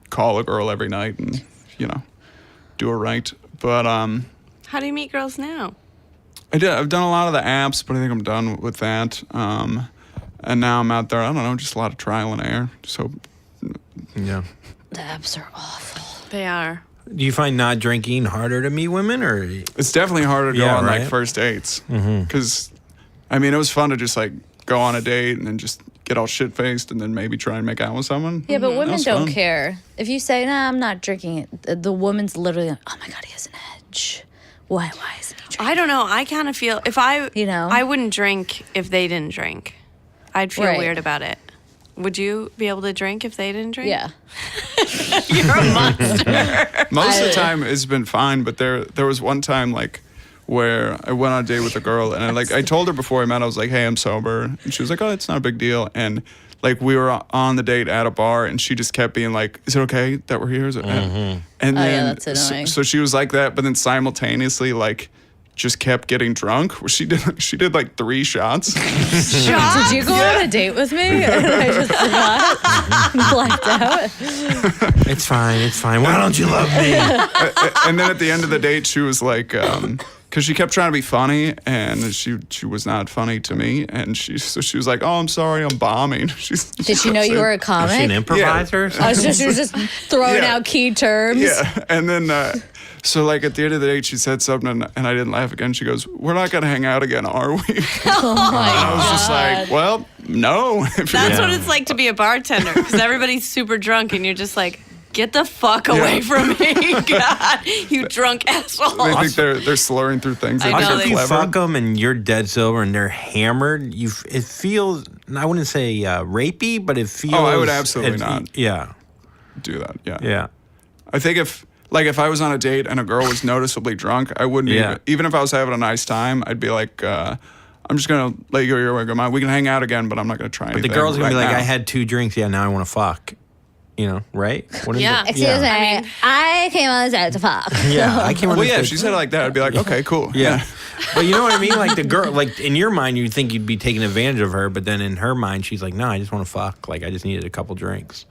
call a girl every night and do her right. But How do you meet girls now? I've done a lot of the apps, but I think I'm done with that. And now I'm out there. I don't know, just a lot of trial and error. So Yeah. the apps are awful. They are. Do you find not drinking harder to meet women or? it's definitely harder to go Yeah, on right? like first dates because I mean it was fun to just like go on a date and then just get all shit faced and then maybe try and make out with someone. Yeah, but That women was don't fun. care. If you say, nah, I'm not drinking it, the woman's literally like, oh my God, he has an edge. Why isn't he drinking? I don't know. I kind of feel if I, You know? I wouldn't drink if they didn't drink. I'd feel Right. weird about it. Would you be able to drink if they didn't drink? Yeah. You're a monster. Most of the time it's been fine, but there was one time like where I went on a date with a girl and I told her before I met, I was like, hey, I'm sober. And she was like, oh, it's not a big deal. And like we were on the date at a bar and she just kept being like, is it okay that we're here? Is it? And then yeah, that's annoying. So she was like that, but then simultaneously like just kept getting drunk. She did like 3 shots. Did you go on a date with me? And I just forgot. Blacked out. It's fine. Why don't you love me? And then at the end of the date, she was like, because she kept trying to be funny, and she was not funny to me, and she was like, "Oh, I'm sorry, I'm bombing." Did she know you were a Was she an comic? improviser? I was just, she was just throwing Yeah. out key terms. Yeah, and then so like at the end of the date, she said something, and I didn't laugh again. She goes, "We're not gonna hang out again, are we?" Oh my I was just like, "Well, no." That's Yeah. what it's like to be a bartender because everybody's super drunk and you're just like, get the fuck away from me, God, you drunk asshole. They think they're slurring through things. They I think know, they're If you clever. fuck them and you're dead sober and they're hammered, it feels, I wouldn't say rapey, but it feels. Oh, I would absolutely it's- not. Yeah. Do that, yeah. Yeah. I think if I was on a date and a girl was noticeably drunk, I wouldn't Yeah. even if I was having a nice time, I'd be like, I'm just gonna let you go your way, go mine. We can hang out again, but I'm not gonna try But anything. the girl's going to be right like, now. I had 2 drinks. Yeah, now I want to fuck. You know, right? What is Yeah. it? Excuse me. I mean- I came on this out to fuck. Yeah, I can't Well, yeah, understand. if she said it like that, I'd be like, okay, cool. Yeah. But you know what I mean? Like the girl, like in your mind, you'd think you'd be taking advantage of her, but then in her mind, she's like, no, I just want to fuck. Like, I just needed a couple drinks.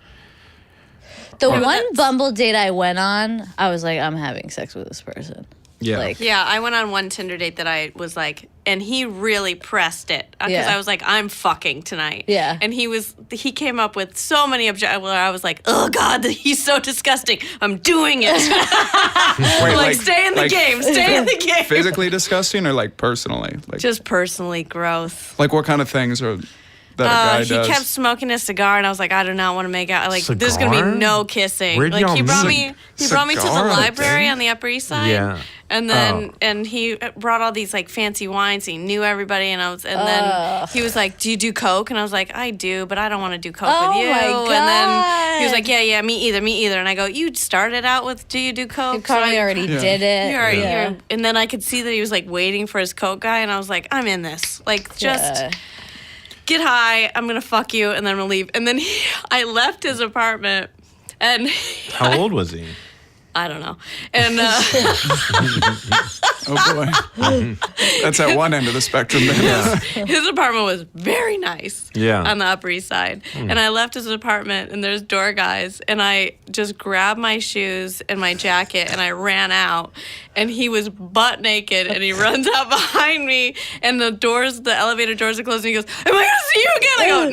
The Or- one Bumble date I went on, I was like, I'm having sex with this person. Yeah. Like, Yeah, I went on one Tinder date that I was like, and he really pressed it because Yeah. I was like, I'm fucking tonight. Yeah. And he came up with so many objections where I was like, oh God, he's so disgusting. I'm doing it. Wait, like, stay in the game. Stay in the game. Physically disgusting or like personally? Like, Just personally gross. like what kind of things are that a guy He does? kept smoking a cigar, and I was like, I do not want to make out. Like, there's gonna Cigar? be no kissing. Where'd Like, y'all he brought meet? me. He brought me to the Cigar, library okay. on the Upper East Side. Yeah. And then Oh. and he brought all these like fancy wines. He knew everybody, and then he was like, "Do you do coke?" And I was like, "I do, but I don't want to do coke Oh with you." my And then he was God. like, "Yeah, me either." And I go, "You started out with do you do coke?" you probably I- already Yeah. did it. You already, Yeah. you're- and then I could see that he was like waiting for his coke guy, and I was like, I'm in this. Like, just Yeah. get high. I'm gonna fuck you, and then I'm gonna leave. And then I left his apartment, and How old was he? I don't know. And Oh boy, that's at one end of the spectrum. Then. his apartment was very nice. Yeah. On the Upper East Side, and I left his apartment, and there's door guys, and I just grabbed my shoes and my jacket, and I ran out, and he was butt naked, and he runs out behind me, and the elevator doors are closed, and he goes, "Am I gonna see you again?" I go,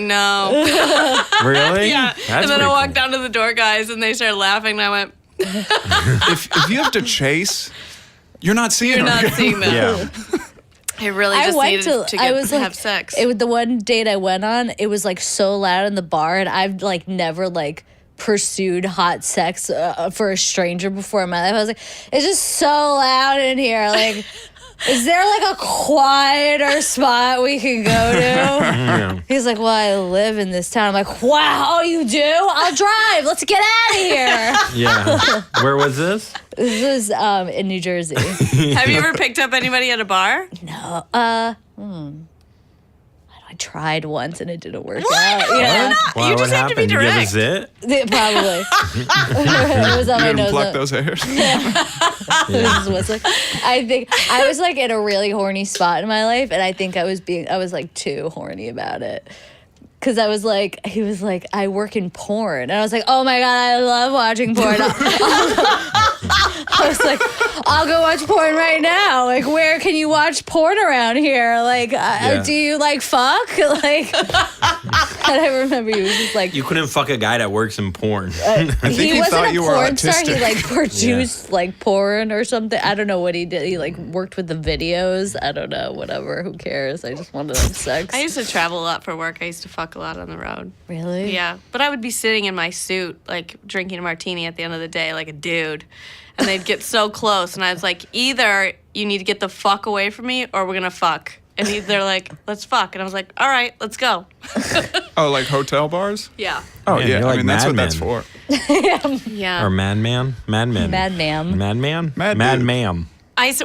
"No." Really? Yeah. That's and then I pretty walked cool. down to the door guys, and they started laughing, and I went, If you have to chase, you're not seeing "You're her. not seeing them." Yeah. I really just needed to have sex. It was the one date I went on. It was like so loud in the bar, and I've like never like pursued hot sex for a stranger before in my life. I was like, it's just so loud in here. Like, is there like a quieter spot we can go to? Yeah. He's like, well, I live in this town. I'm like, wow, you do? I'll drive. Let's get out of here. Yeah. Where was this? This was in New Jersey. Have you ever picked up anybody at a bar? No. I tried once and it didn't work out. Yeah. Why, You just what have to be happened? You direct. give a zit? Probably. It was on my You didn't nose. pluck those hairs. This was like, I think I was like in a really horny spot in my life, and I think I was like too horny about it. Cause I was like, he was like, I work in porn, and I was like, oh my god, I love watching porn. I was like, I'll go watch porn right now. Like, where can you watch porn around here? Like, do you like fuck? Like, and I remember he was just like, You couldn't fuck a guy that works in porn. think he he wasn't thought a you were porn star. He autistic. like produced like porn or something. I don't know what he did. He like worked with the videos. I don't know. Whatever. Who cares? I just wanted to have sex. I used to travel a lot for work. I used to fuck a lot on the road. Really? Yeah, but I would be sitting in my suit, like drinking a martini at the end of the day, like a dude. And they'd get so close, and I was like, either you need to get the fuck away from me, or we're gonna fuck. And they're like, let's fuck. And I was like, all right, let's go. Oh, like hotel bars? Yeah. Oh Man, yeah, you're I like mean that's what Mad that's Men. for. Yeah. Or Madman? Madman. Mad ma'am. Madman? Mad Mad dude. ma'am.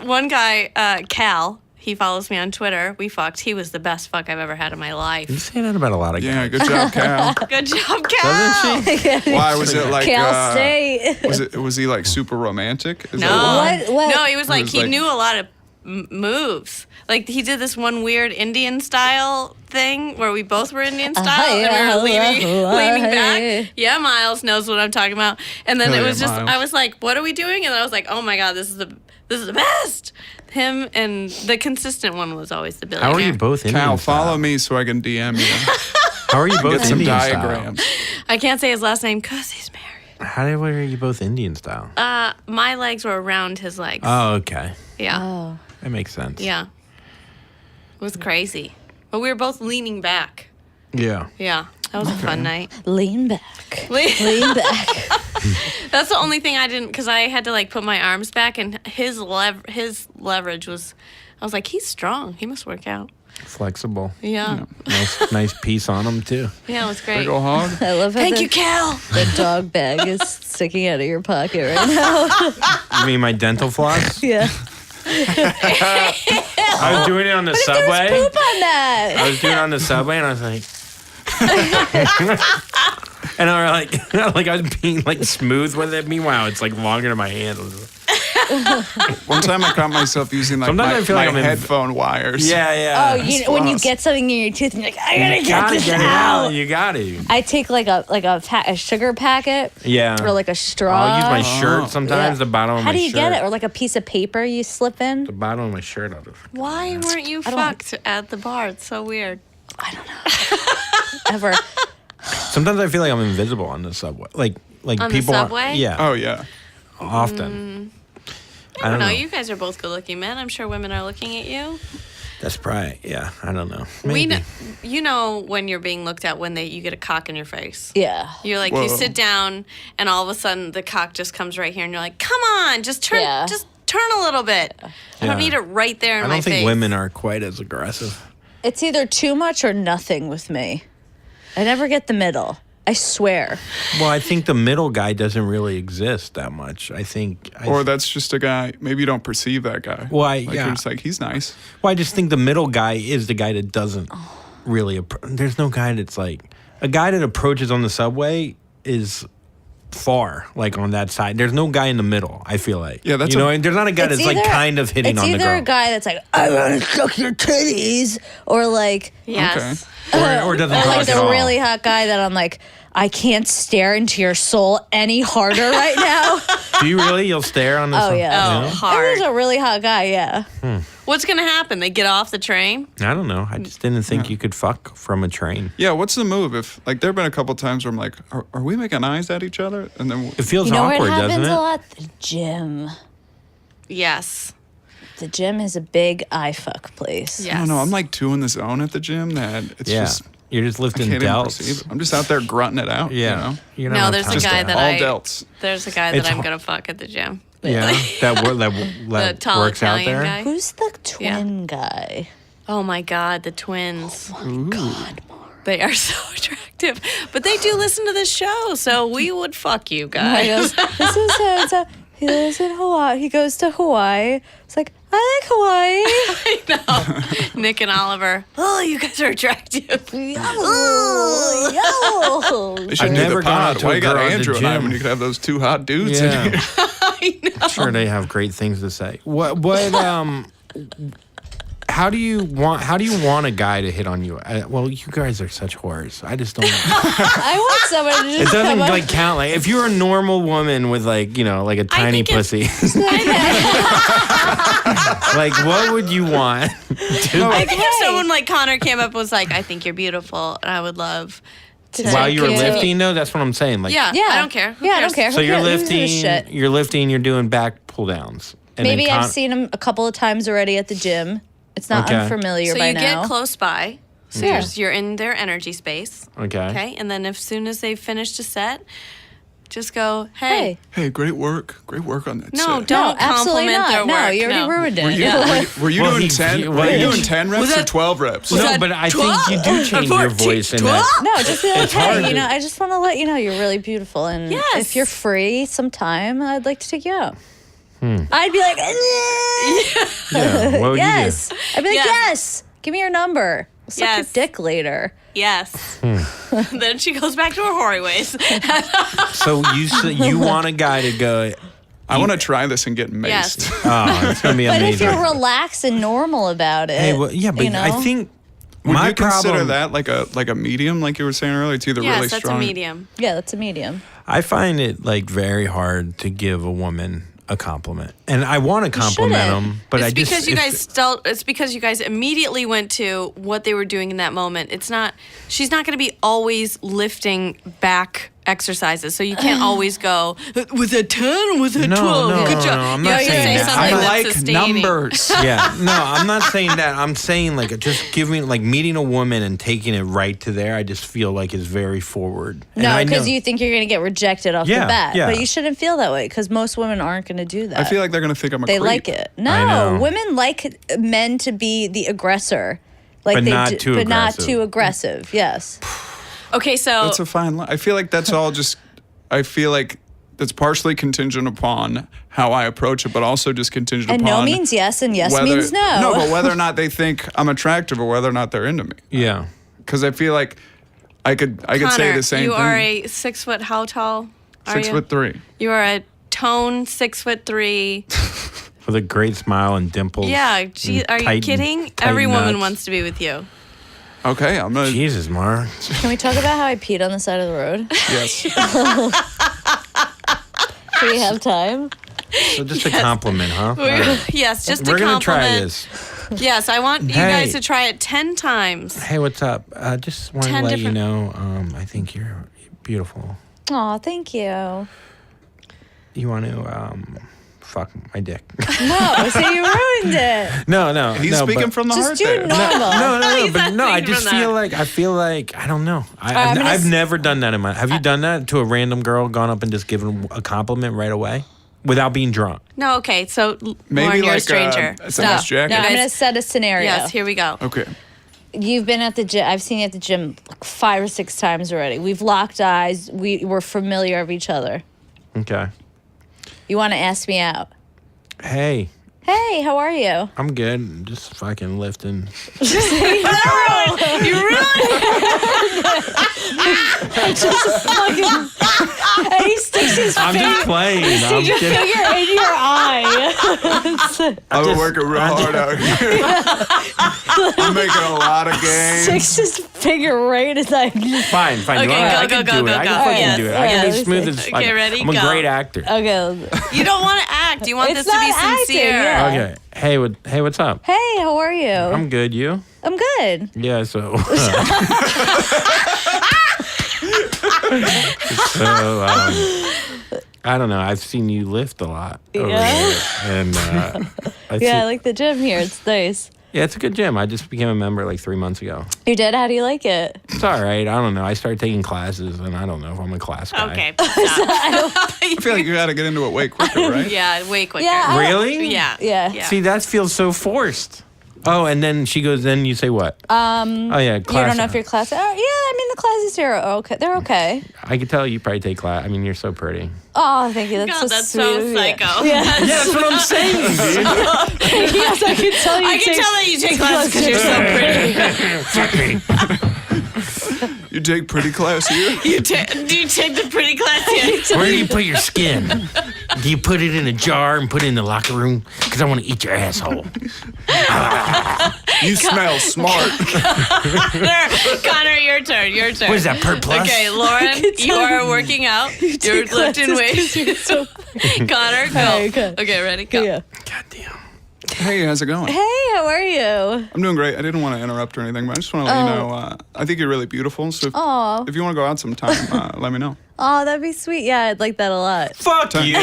One guy, Cal, he follows me on Twitter. We fucked. He was the best fuck I've ever had in my You life. say that about a lot of Yeah, guys. good job, Cal. Good job, Cal. Doesn't she? Why was it like? Cal State. Was he like super romantic? Is No. that What? No, he was like, was he like- knew a lot of moves. Like, he did this one weird Indian style thing where we both were Indian style and we were leaning back. Yeah, Miles knows what I'm talking about. And then Hell it yeah, was just, Miles. I was like, what are we doing? And then I was like, oh my God, this is the best. Him and the consistent one was always the billionaire. How are you both Indian Cal, style? follow me so I can DM you. How are you both Get some Indian diagrams. I can't say his last name because he's married. style? How are you both Indian style? My legs were around his legs. Oh, okay. Yeah. Oh. That makes sense. Yeah. It was crazy. But we were both leaning back. Yeah. Yeah. That was a fun night. Lean back. Lean back. That's the only thing I didn't, because I had to like put my arms back, and his leverage was, I was like, he's strong. He must work out. Flexible. Yeah. Nice piece on him, too. Yeah, it was great. Big ol' hog. I love how Thank you, Cal. the dog bag is sticking out of your pocket right now. You mean my dental floss? Yeah. I was doing it on the subway. Poop on that. I was doing it on the subway, and I was like... and I was like I was being like smooth with it. Meanwhile, it's like longer than my hand. One time I caught myself using like Sometimes I feel my like I'm in- headphone wires. Yeah. Oh, when you get something in your tooth and you're like, I gotta get gotta this get it out. out. You got to. I take like a sugar packet Yeah. or like a straw. I'll use my shirt Yeah. sometimes. The bottom of How my do you shirt. get it? Or like a piece of paper you slip in? The bottom of my shirt. I'll just... Why weren't you don't- fucked at the bar? It's so weird. Ever. Sometimes I feel like I'm invisible on the subway. Like On the people. subway? Yeah. Oh yeah. Often. I don't know. You guys are both good-looking men. I'm sure women are looking at you. That's probably. Yeah. I don't know. We Maybe. know, you know when you're being looked at when you get a cock in your face. Yeah. You're like, Whoa. you sit down, and all of a sudden the cock just comes right here, and you're like, come on, just turn a little bit. I Yeah. don't need it right there in I my don't think face. women are quite as aggressive. It's either too much or nothing with me. I never get the middle. I swear. Well, I think the middle guy doesn't really exist that much. I think. Or that's just a guy. Maybe you don't perceive that guy. Well, You're just like, he's nice. Well, I just think the middle guy is the guy that doesn't really. There's no guy that's like a guy that approaches on the subway is far, like on that side. There's no guy in the middle. I feel like, Yeah, that's you know, and there's not a guy It's that's like either- kind of hitting It's on the either girl, a guy that's like, I want to suck your titties, or like, Yes. or doesn't or talk like at the all. really hot guy that I'm like, I can't stare into your soul any harder right now. Do you really? You'll stare on this? Oh, yeah. Oh, If hard. there's a really hot guy, yeah. What's gonna happen? They get off the train. I don't know. I just didn't think you could fuck from a train. Yeah, what's the move? If like there've been a couple times where I'm like, are we making eyes at each other? And then It feels You know awkward, where it doesn't happens it? a lot? The gym. Yes. The gym is a big eye fuck place. Yes. I don't know. I'm like two in the zone at the gym that it's Yeah, just you're just I lifting can't even perceive delts. it. I'm just out there grunting it out. Yeah, You know? you No, have there's a time guy for that all I- delts. There's a guy It's that I'm hard. gonna fuck at the gym. Yeah, The that tall works out Italian there. guy. Who's the twin guy? Oh my God, the twins. God, They are so attractive. But they do listen to this show, so we would fuck you He guys. goes, this is so. He lives in Hawaii. He goes to Hawaii. It's like, I like Hawaii. I know. Nick and Oliver. Oh, you guys are attractive. Yo. They should I've do never the gone pod. out to Why a you got girl at the Andrew and I gym? when you could have those two hot dudes in Yeah, here? I know. sure they have great things to say. What how do you want a guy to hit on you? Well, you guys are such whores. I just don't. I want someone to It just doesn't come up. like count. Like if you're a normal woman with like like a tiny think it's- pussy, like what would you want? I think if someone like Connor came up and was like, I think you're beautiful, and I would love to. While you were Yeah. lifting, though, that's what I'm saying. Like, Yeah, Yeah. I don't care. Who Yeah, I cares? don't care. So Who you're cares? Who gives a lifting. shit? You're lifting. You're doing back pull downs. And Maybe then I've seen him a couple of times already at the gym. It's not Okay. unfamiliar So by you now. get close by. So Yeah. you're in their energy space. Okay. Okay. And then as soon as they've finished a set, just go, hey. Hey, great work on that. No, set. don't absolutely compliment not. their No, work. you already No. ruined it. Were you, Yeah. were you Well, doing he- 10? well, Were you he- doing 10 reps or that 12 reps? No, that but I think you do change your voice in that. No, just be like, It's hard hey, to- I just want to let you know you're really beautiful, and Yes. if you're free sometime, I'd like to take you out. I'd be like, Yeah. What would yes. I'd be like, Yes. yes. Give me your number. I'll suck your Yes. dick later. Yes. Then she goes back to her hoary ways. So you want a guy to go? I want to try this and get maced. Yes. Oh, it's gonna be But amazing. if you're relaxed and normal about it, Hey, well, yeah, but you know? I think Would my you consider problem. that like a medium, like you were saying earlier? It's either Yes, really that's strong. a medium. yeah, that's a medium. I find it like very hard to give a woman a compliment, and I want to compliment shouldn't. them, but It's I just because you guys it's because you guys immediately went to what they were doing in that moment. It's not she's not going to be always lifting back exercises. So you can't always go, was it 10? Was it 12? No, Good no, job. no, I'm You not have to saying say that. something I that's like sustaining. numbers. Yeah, no, I'm not saying that. I'm saying like just giving like meeting a woman and taking it right to there. I just feel like is very forward. And No, I know- because you think you're going to get rejected off Yeah, the bat. yeah. But you shouldn't feel that way because most women aren't going to do that. I feel like they're going to think I'm a they creep. like it. I No, know. women like men to be the aggressor. Like But they not do, too but not aggressive. too aggressive. Yes. Okay, so That's a fine line. I feel like that's all just, I feel like that's partially contingent upon how I approach it, but also just contingent And upon. no means yes, and yes whether, means no. No, but whether or not they think I'm attractive or whether or not they're into me. yeah. Because I feel like I could say Connor, the same you thing. are a 6 foot, how tall are 6'3". You are a tone 6'3". With a great smile and dimples. Yeah, gee, and are you tight- kidding? tight Every woman nuts. wants to be with you. Okay, I'm gonna. Jesus, Mar. Can we talk about how I peed on the side of the road? Yes. Do we have time? So just a compliment, huh? All right. Yes, just We're a gonna compliment. try this. Yes, I want you Hey. guys to try it 10 times. Hey, what's up? Just want to 10 let you different- know. I think you're beautiful. Oh, thank you. You want to fuck my dick? No, so you ruined it. no. He's no, speaking but- from the Just heart do there. normal. No, He's but not no. I speaking just from feel that. like I don't know. I'm gonna I've s- never done that in my. Have you done that to a random girl? Gone up and just given a compliment right away without being drunk? No, okay, so Maybe Lauren, you're a like, stranger. a Stop. SMS jacket. No, I'm guys- going to set a scenario. Yes, here we go. Okay. You've been at the gym. I've seen you at the gym like 5 or 6 times already. We've locked eyes. We're familiar of each other. Okay. You want to ask me out? Hey. Hey, how are you? I'm good. Just fucking lifting. You really? And he sticks his I'm just playing. I'm kidding. finger in your eye. I've been working real hard out here. I'm making a lot of gains. Sticks his finger right in his eye. Fine. Okay, You want go, I can go, do go, it. I go. can fucking Yes. do it. I Yeah, can be let me smooth see. as fuck. Okay, ready, I'm a go. great actor. Okay. You don't want to act. You want It's this to be not acting, sincere. yeah. Okay. Hey, what's up? Hey, how are you? I'm good. You? I'm good. Yeah. So. I don't know. I've seen you lift a lot over Yeah? here, and I like the gym here. It's nice. yeah, it's a good gym. I just became a member like 3 months ago. You did? How do you like it? It's all right. I don't know. I started taking classes, and I don't know if I'm a class guy. Okay. Stop. I feel like you got to get into it way quicker, right? Yeah, way quicker. Yeah. Really? Yeah. Yeah. See, that feels so forced. Oh, and then she goes. Then you say what? Oh yeah, You class. don't know if your class. Oh, yeah, I mean the classes here are okay. They're okay. I could tell you probably take class. I mean, you're so pretty. Oh, thank you. That's God, so that's sweet. so of you. psycho. Yeah. Yeah, that's what I'm saying, dude. Yes, I can tell you. I can tell that you take classes because you're so pretty. Fuck me. You take pretty class here. Do you take the pretty class here? Where do you put your skin? Do you put it in a jar and put it in the locker room? Because I want to eat your asshole. You smell smart. Connor, your turn. What is that, per plus? Okay, Lauren, you are working out. You're lifting weights. So Connor, go. Okay, good. Okay, ready? Go. yeah. God damn. Hey, how's it going? Hey, how are you? I'm doing great. I didn't want to interrupt or anything, but I just want to let you know, I think you're really beautiful. So Aw. if you want to go out sometime, let me know. Oh, that'd be sweet. Yeah, I'd like that a lot. Fuck you.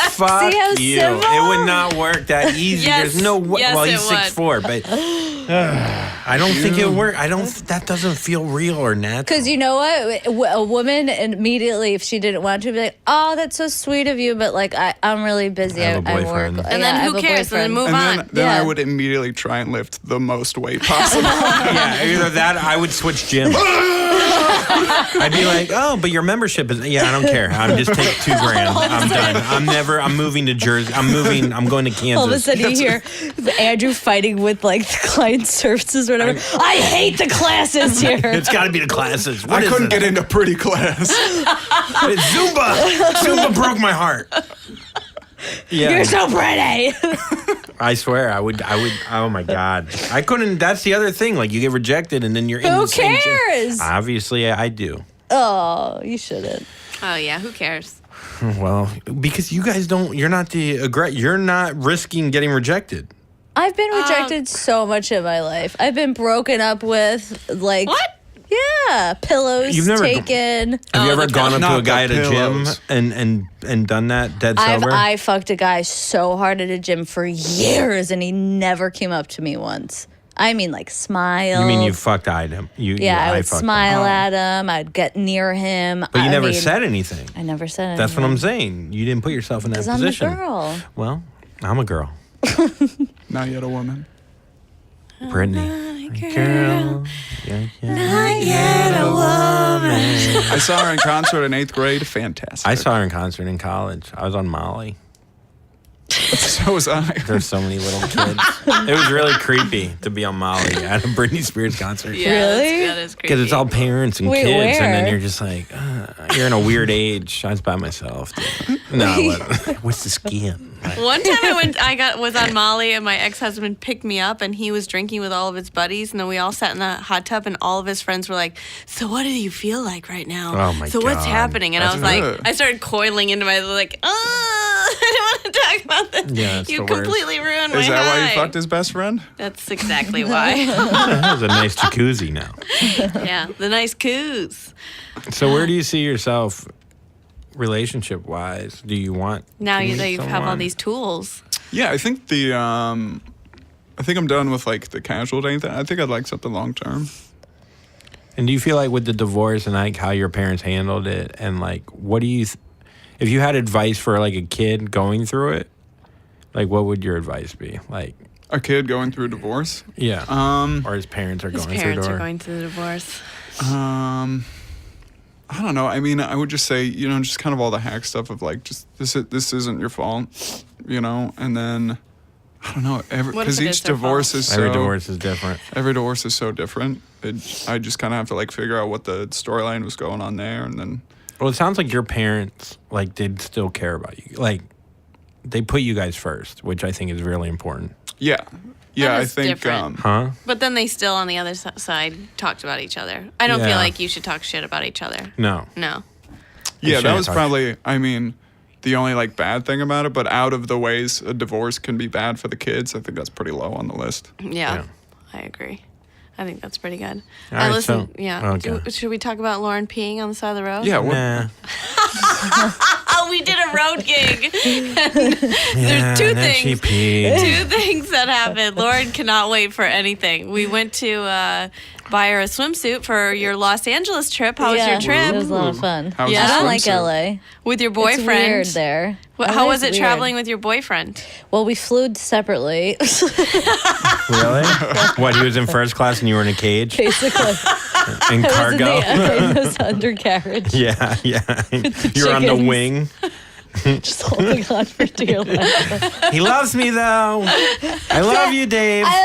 Fuck See how you. civil? It would not work that easy. Yes. There's no way. Yes, Well, it he's 6'4", but I don't think it work. That doesn't feel real or natural. Because you know what? A woman immediately, if she didn't want to, be like, oh, that's so sweet of you, but like, I'm really busy. I have a I work. boyfriend. And then who cares? And then move And on. then Yeah. I would immediately try and lift the most weight possible. Yeah, either that or I would switch gyms. I'd be like, oh, but your membership is, yeah, I don't care. I'm just take $2,000. I'm done. I'm moving to Jersey. I'm going to Kansas. All of a sudden, you hear Andrew fighting with like the client services or whatever. I hate the classes here. It's got to be the classes. What I is couldn't it? get into pretty class. It's Zumba. Zumba broke my heart. Yeah. You're so pretty. I swear, I would. Oh my God, I couldn't. That's the other thing. Like you get rejected, and then you're in Who the same gym. cares? Obviously, I do. Oh, you shouldn't. Oh, yeah, who cares? Well, because you guys don't. You're not You're not risking getting rejected. I've been rejected so much in my life. I've been broken up with, like. What? Yeah, pillows You've never taken. Have you ever the gone up to Not a guy at the a gym pillows. and done that dead sober? I fucked a guy so hard at a gym for years, and he never came up to me once. I mean, like, smile. You mean you fucked-eyed him? Yeah, I would fucked smile him. at him. I'd get near him. But you I never mean, said anything. I never said anything. That's what I'm saying. You didn't put yourself in that 'Cause I'm position. a girl. Well, I'm a girl. Not yet a woman. Brittany. Girl. Yeah. I saw her in concert in 8th grade. Fantastic. I saw her in concert in college. I was on Molly. So was I. There's so many little kids. It was really creepy to be on Molly at a Britney Spears concert. Yeah, Really? that is creepy. Because it's all parents and Wait, kids, and then where? you're just like, you're in a weird age. I was by myself. Dude. No, what's the skin? One time I was on Molly, and my ex-husband picked me up, and he was drinking with all of his buddies, and then we all sat in the hot tub, and all of his friends were like, "So what do you feel like right now? Oh, my So what's God. happening?" And I was like, good. I started coiling into my like, I don't want to talk about this. Yeah, that's you the worst. completely ruined my Is that why high. you fucked his best friend? That's exactly why. That was a nice jacuzzi now. Yeah, the nice coos. So where do you see yourself relationship wise? Do you want Now to you meet have all someone? these tools. Yeah, I think I think I'm done with like the casual dating thing. I think I'd like something long term. And do you feel like with the divorce and like how your parents handled it, and like what do you if you had advice for like a kid going through it, like what would your advice be? Like A kid going through a divorce. yeah. Or his parents are His going parents through are it. going through the divorce. I don't know. I mean, I would just say, just kind of all the hack stuff of like, just this isn't your fault, and then I don't know, because each divorce is every divorce is different. Every divorce is so different. I just kind of have to like figure out what the storyline was going on there, and then. Well, it sounds like your parents like did still care about you, like they put you guys first, which I think is really important. Yeah. Yeah, I think. Huh? But then they still, on the other side, talked about each other. I don't feel like you should talk shit about each other. No. Yeah, that was probably, the only like bad thing about it. But out of the ways a divorce can be bad for the kids, I think that's pretty low on the list. Yeah. I agree. I think that's pretty good. All right, listen, okay. Should we talk about Lauren peeing on the side of the road? Yeah. Nah. We did a road gig. There's two things. She peed. Two things that happened. Lauren cannot wait for anything. We went to buy her a swimsuit for your Los Angeles trip. How was your trip? It was a lot of fun. How was Yeah. the I don't like swimsuit? LA. With your boyfriend. It's weird there. How was LA it is traveling weird. with your boyfriend? Well, we flew separately, Really? What? He was in first class and you were in a cage basically. in cargo. I was undercarriage, Yeah. You're on the chickens. wing. just holding on for dear life. He loves me though. I love you, Dave. I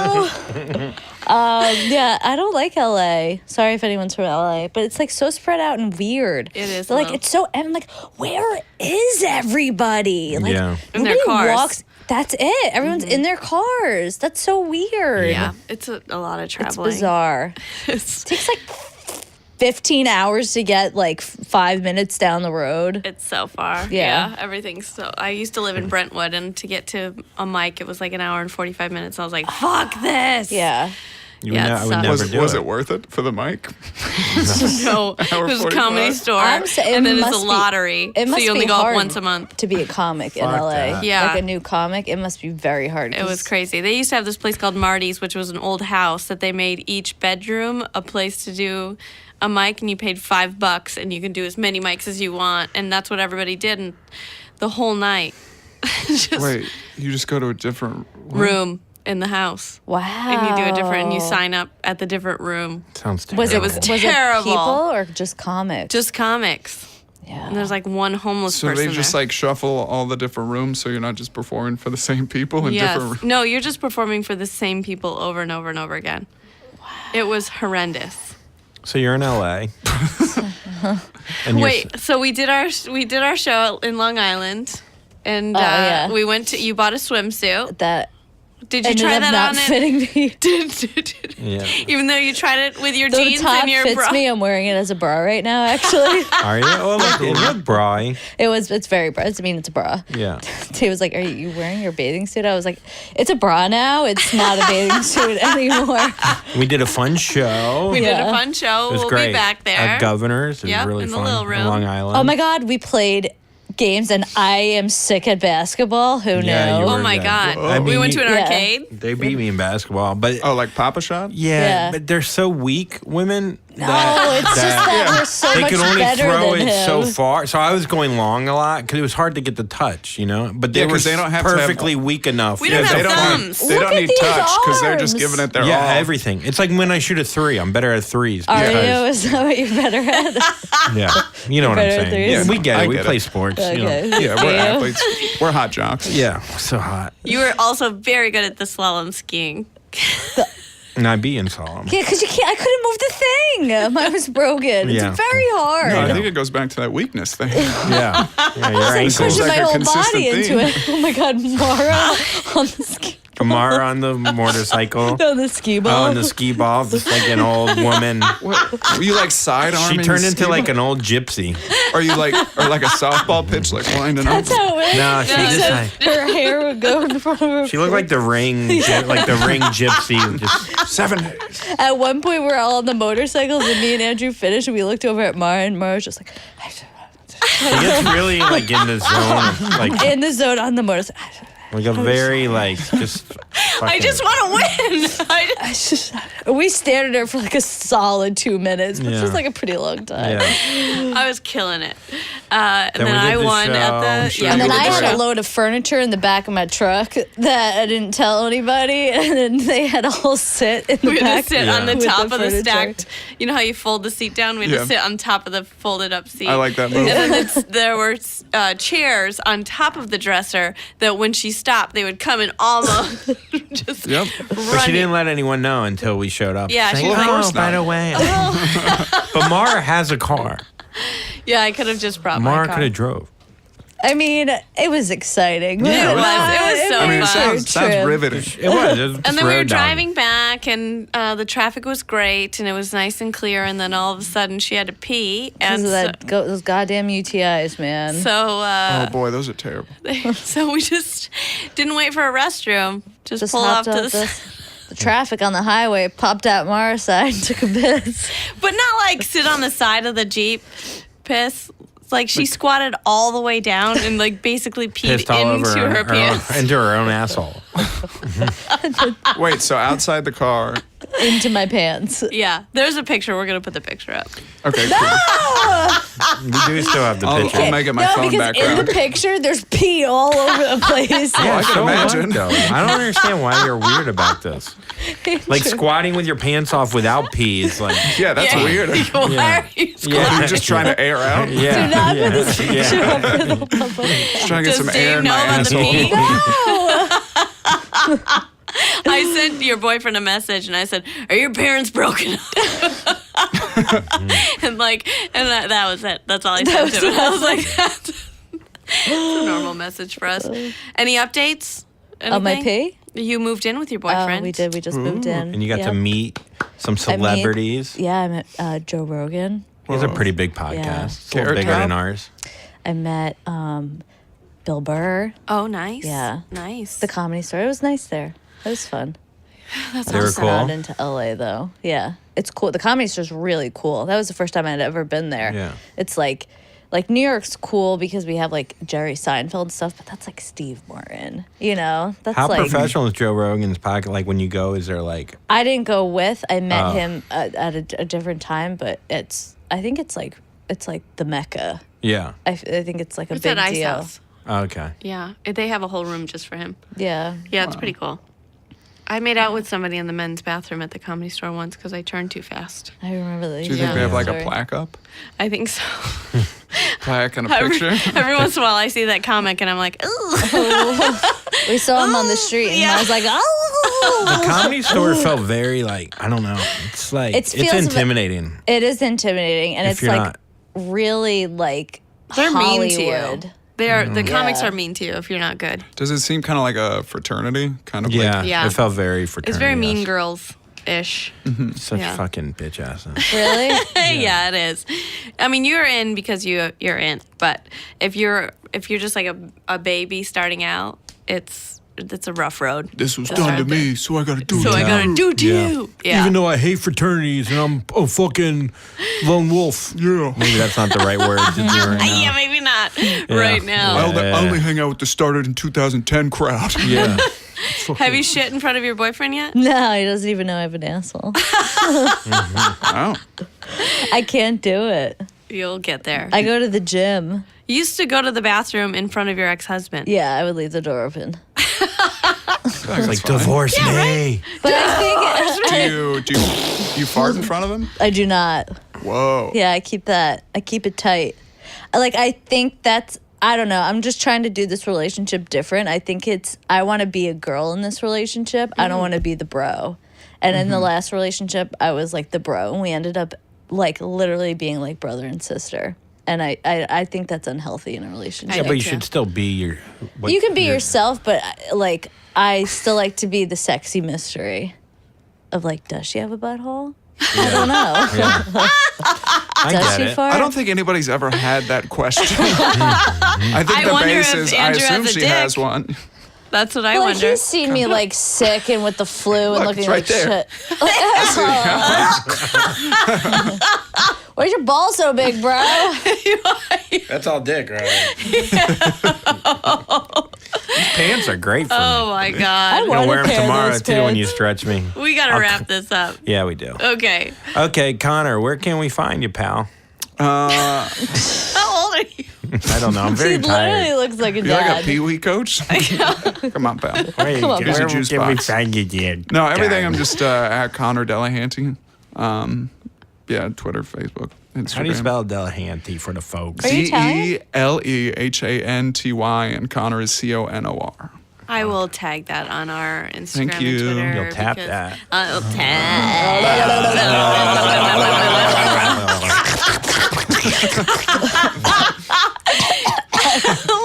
love you. Yeah, I don't like LA. Sorry if anyone's from LA, but it's like so spread out and weird. It is, Like though. it's so, and like, where is everybody? Like, Yeah. In their nobody cars. walks. That's it. Everyone's in their cars. That's so weird. Yeah, it's a lot of It's traveling. bizarre. It takes like 15 hours to get like 5 minutes down the road. It's so far. Yeah. Everything's so. I used to live in Brentwood, and to get to a mic, it was like an hour and 45 minutes. I was like, fuck this. Yeah. I would never do Was it worth it for the mic? No, it Hour was a comedy 45. store. I'm saying and then it it's a must be- lottery. It must so you only be go up hard once a month. to be a comic in Fuck LA. that. Yeah. Like a new comic. It must be very hard. It was crazy. They used to have this place called Marty's, which was an old house that they made each bedroom a place to do a mic, and you paid $5 and you can do as many mics as you want. And that's what everybody did and the whole night. Just Wait, you just go to a different room in the house. Wow. And you do a different, and you sign up at the different room. Sounds terrible. Was it was was terrible. it people or just comics? Just comics. yeah. And there's like one homeless So person they just there. like shuffle all the different rooms, so you're not just performing for the same people in different rooms. No, you're just performing for the same people over and over and over again. Wow. It was horrendous. So you're in LA. And you're Wait, so we did our show in Long Island, and yeah. we went to. You bought a swimsuit. that Did you ended try up that not on? fitting me. Yeah. Even though you tried it with your The jeans top and your fits bra. me. I'm wearing it as a bra right now. Actually, Are you? Oh, look, it looked bra. it's very bra. I mean, it's a bra. Yeah. Dave was like, "Are you wearing your bathing suit?" I was like, "It's a bra now. It's not a bathing suit anymore." We did a fun show. We did Yeah. a fun show. It was we'll great. be back there. At Governor's. It was Yep, really in the fun. little In room. Long Island. Oh my God, we played games, and I am sick at basketball. Who Yeah, you knew? were Oh my good. God. I we mean, went to an Yeah. arcade. They beat me in basketball, but Oh, like Papa Shot? yeah, Yeah. but they're so weak, women. No, it's just that we're so they much could only better throw than it him. so far. So I was going long a lot because it was hard to get the touch, But they Yeah, were 'cause they don't have to have- perfectly weak enough. We don't have they don't thumbs. need, they Look don't at need these touch because they're just arms. giving it their Yeah, all. everything. It's like when I shoot a three, I'm better at threes. Are because- you? Is that what you're better at? Yeah, you know what I'm better at saying. threes? Yeah, we get I it. We get play it. sports. Okay. Yeah, we're You? athletes. We're hot jocks. Yeah, so hot. You were also very good at the slalom skiing. And I be in Solemn. Yeah, because you can't. I couldn't move the thing. Mine was broken. Yeah. It's very hard. No, I think it goes back to that weakness thing. Yeah, your I ankles. pushing like my a whole consistent body into theme. it. Oh my God, Mara on the ski. Amara on the motorcycle. On the ski Oh, ball. and the ski ball, just like an old woman. What, were you like sidearming? She turned into ski like ball? an old gypsy. Or you like, or like a softball pitch, like winding up. That's how it went. No, she just Except her hair would go in front of her. she looked like the ring, like the ring gypsy. Just 7 days. At one point, we were all on the motorcycles, and me and Andrew finished, and we looked over at Mara, and Mara was just like, she gets really like in the zone, like in the zone on the motorcycle. a very like just. I just want to win. We stared at her for like a solid 2 minutes, which Yeah. was like a pretty long time. Yeah. I was killing it. And then I won at the. Sure. And then You I did had great. a load of furniture in the back of my truck that I didn't tell anybody, and then they had to all sit in the We had back. to sit on the with top of the furniture. stacked. You know how you fold the seat down? We had Yeah. to sit on top of the folded up seat. I like that move. And then there were chairs on top of the dresser that when she stopped, they would come and almost just Yep. But she run. didn't let anyone know until we showed up. Yeah, Saying, she was like, oh, "Of course by not." the way. But Mara has a car. Yeah, I could have just brought Mara my car. could have drove. I mean, it was exciting. Yeah, it was. It was so I mean, it fun. sounds riveting. It was. It was And then we were road driving back, and the traffic was great, and it was nice and clear. And then all of a sudden, she had to pee, and Because of those goddamn UTIs, man. Oh boy, those are terrible. so we just didn't wait for a restroom. Just pull off hopped to out the traffic on the highway, popped out Mara's side, took a piss. but not like sit on the side of the Jeep, piss. It's like she squatted all the way down and like basically peed Pissed all over into her pants. into her own asshole. Wait, so outside the car. Into my pants. Yeah, there's a picture. We're gonna put the picture up. Okay, cool. We do still have the picture. I'll make it my no, phone because in background. the picture, there's pee all over the place. Yeah, I can so what, imagine. though? I don't understand why you're weird about this. Like squatting with your pants off without pee is like. Yeah, that's weird. Why Yeah. are you Yeah. You're just trying to air out. Yeah. Do not yeah. put this picture up for the public. Just trying to get Does some Dave air in know my about the asshole. pee? I sent your boyfriend a message and I said, "Are your parents broken up?" and that was it. That's all I sent to him. I was like, "That's a normal message for us." Any updates? On my Anything? pee? You moved in with your Oh, boyfriend. we did. We just moved in. And you got to meet some celebrities. Yeah, I met Joe Rogan. He has a pretty big podcast. Yeah. It's a little Carrot bigger Top? than ours. I met Bill Burr, Oh, nice. Yeah. Nice. the Comedy Store. It was nice there. It was fun. That's They were awesome. cool. Not into LA though. Yeah, it's cool. The Comedy Store's really cool. That was the first time I'd ever been there. Yeah. It's like New York's cool because we have like Jerry Seinfeld and stuff, but that's like Steve Martin. You know, that's How like professional is Joe Rogan's podcast? Like when you go, is there like. I didn't go with. I met Oh. him at a different time, but I think it's like the Mecca. Yeah. I think it's like a It's big at Ice deal. House. Okay. Yeah. They have a whole room just for him. Yeah. Yeah, it's pretty cool. I made out with somebody in the men's bathroom at the Comedy Store once because I turned too fast. I remember that. Do you think they have like a plaque up? I think so. Plaque and a Every, picture? every once in a while, I see that comic and I'm like, ooh. We saw him on the street, and Yeah. I was like, oh. The Comedy Store felt very like, I don't know. It's like, It it's feels a bit- intimidating. It is intimidating, and If it's you're like not- really like They're Hollywood. mean to you. The comics Yeah. are mean to you if you're not good. Does it seem kind of like a fraternity? Kind of Yeah. like. Yeah. It felt very fraternity. It's very Mean Girls-ish. Such Yeah. fucking bitch asses. Really? Yeah, it is. I mean, you're in because you're in, but if you're just like a baby starting out, it's a rough road. This was done to me, so I gotta do it. So I to gotta you. do to you. Yeah. Even though I hate fraternities and I'm a fucking lone wolf. Yeah. Maybe that's not the right word to do right now. Yeah, maybe not right now. I only hang out with the started in 2010 crowd. Yeah. Have you shit in front of your boyfriend yet? No, he doesn't even know I have an asshole. Wow. I can't do it. You'll get there. I go to the gym. You used to go to the bathroom in front of your ex-husband. Yeah, I would leave the door open. It's like, divorce me. But I think Do you fart in front of him? I do not. Whoa. Yeah, I keep it tight. I think that's, I don't know. I'm just trying to do this relationship different. I think I want to be a girl in this relationship. I don't want to be the bro. And in the last relationship, I was like the bro, and we ended up like literally being like brother and sister. And I think that's unhealthy in a relationship. Yeah, but you too. should still be your. What, You can be your- yourself, but like I still like to be the sexy mystery of like, does she have a butthole? I don't know. I Does get she it. fart? I don't think anybody's ever had that question. I think I the wonder base if is I Andrew assume has a she has dick. one. That's what I Like wonder. he's seen me like sick and with the flu and Look, looking it's right like there. shit. Where's your ball so big, bro? That's all dick, right? These pants are great for Oh me. my God. I'm want gonna a wear them pair of tomorrow those too when you pants. stretch me. We gotta wrap this up. Yeah, we do. Okay. Okay, Connor, where can we find you, pal? How old are you? I don't know. I'm very He literally tired. looks like a You're like dad. a pee-wee coach? Come on, pal. Wait, Come on, Here's a where juice can we box. find you, dude? No, everything. Dad. I'm just at Conor Delehanty. Yeah, Twitter, Facebook, Instagram. How do you spell Delehanty for the folks? Are you Italian? Delehanty, and Conor is Conor. I will tag that on our Instagram Thank you. and Twitter. You'll tap because- that. I'll tag.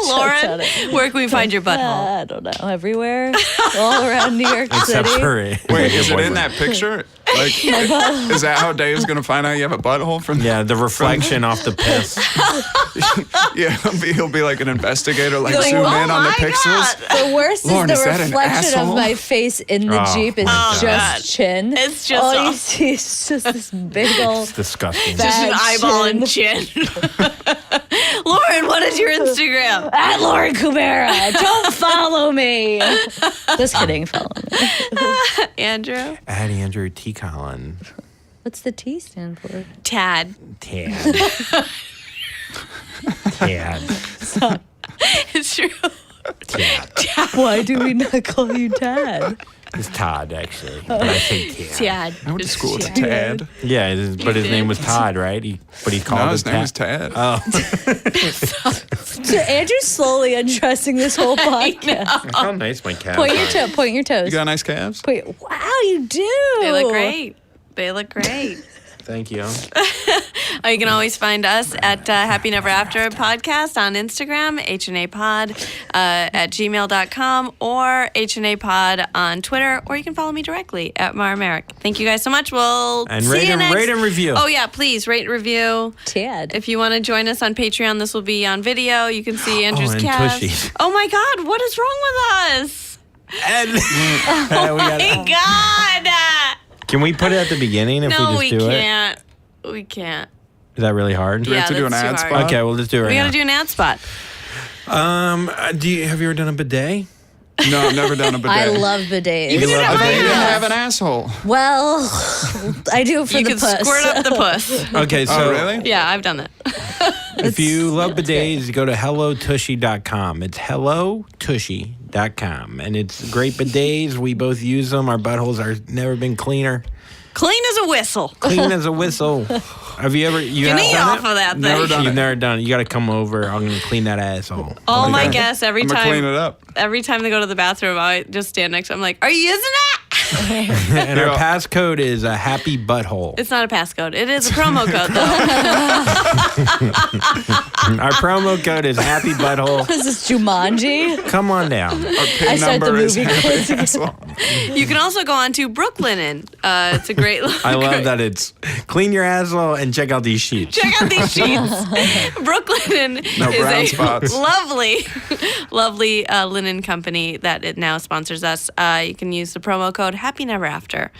Lauren, where can we find your butthole? I don't know. Everywhere, all around New York Except City. for it. Wait, is it in that picture? Like, is that how Dave's gonna find out you have a butthole from? Yeah, the reflection off the piss. Yeah, he'll be like an investigator, like Like, zoom oh in on the my pixels. God. The worst Lauren, is is the that an reflection of asshole? my face in the Oh, Jeep is my just God. chin. It's just all you off. see is just this big old. It's disgusting. Just an Bad eyeball and chin. Lauren, what is your Instagram? At Lauren Kubera, don't follow me. Just kidding, follow me. Andrew? At Andrew T. Collin. What's the T stand for? Tad. Tad. Tad. It's true. Tad. Why do we not call you Tad? It's Todd, actually. But I say Tad. Tad. I went to school with Tad. Tad. Yeah, but his did. name was Todd, right? But he called No, it his name was Tad. Oh, So Andrew's slowly undressing this whole podcast. how nice my cat. Point your toe. Point your toes. You got nice calves? Wow, you do. They look great. They look great. Thank you. You can always find us at Happy Never After Podcast on Instagram, HNA Pod at gmail.com, or HNA Pod on Twitter, or you can follow me directly at Mara Merrick. Thank you guys so much. We'll And see rate you and- next. rate and review. Oh, yeah, please rate and review. Tad. If you want to join us on Patreon, this will be on video. You can see Andrew's and calves. Tushy. Oh, my God. What is wrong with us? And Oh, my God. Can we put it at the beginning if No, we just do can't. We can't. it? Is that really hard? Do we have to do an that's too ad hard. spot? Okay, well, let's do it right We got now. to do an ad spot. Have you ever done a bidet? No, I've never done a bidet. I love bidets. You love I thought you bidets? didn't have an asshole. Well, I do it for You the can puss. squirt up the puss. Okay, so Oh, really? Yeah, I've done that. if you love bidets, go to hellotushy.com. It's hellotushy.com. And it's great bidets. We both use them. Our buttholes are never been cleaner. Clean as a whistle. Clean as a whistle. Have you ever? You Can have eat done off it? of that Never thing. done You've it. never done it. You got to come over. I'm going to clean that asshole. All my Okay. guests every I'm gonna clean time. it up. Every time they go to the bathroom, I just stand next to them. I'm like, "Are you using that?" And our Yeah. passcode is a happy butthole. It's not a passcode. It is a promo code though. Our promo code is happy butthole. Is this Jumanji? Come on down. Our pin I start the number is movie happy quiz again. asshole. You can also go on to Brooklinen. It's a great. I love that it's clean your asshole and check out these sheets. Check out these sheets. Brooklinen No brown is a spots. lovely linen company that it now sponsors us. You can use the promo code Happy Never After.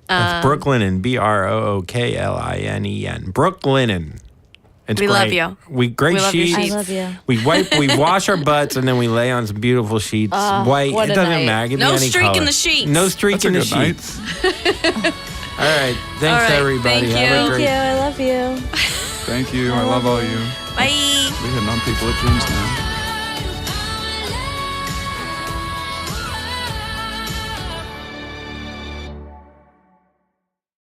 That's Brooklinen, Brooklinen. Brooklinen. It's We great. love you. Great We love your sheets. sheets. I love you. We wash our butts, and then we lay on some beautiful sheets. White. what It a doesn't night. matter. Give No me any streak in color. the sheets. No streak That's a in the good night. sheets. All right. Thanks, All right, everybody. thank Have you. a Thank great you. I love you. Thank you. I love all you. Bye. We're hitting on people at gyms now.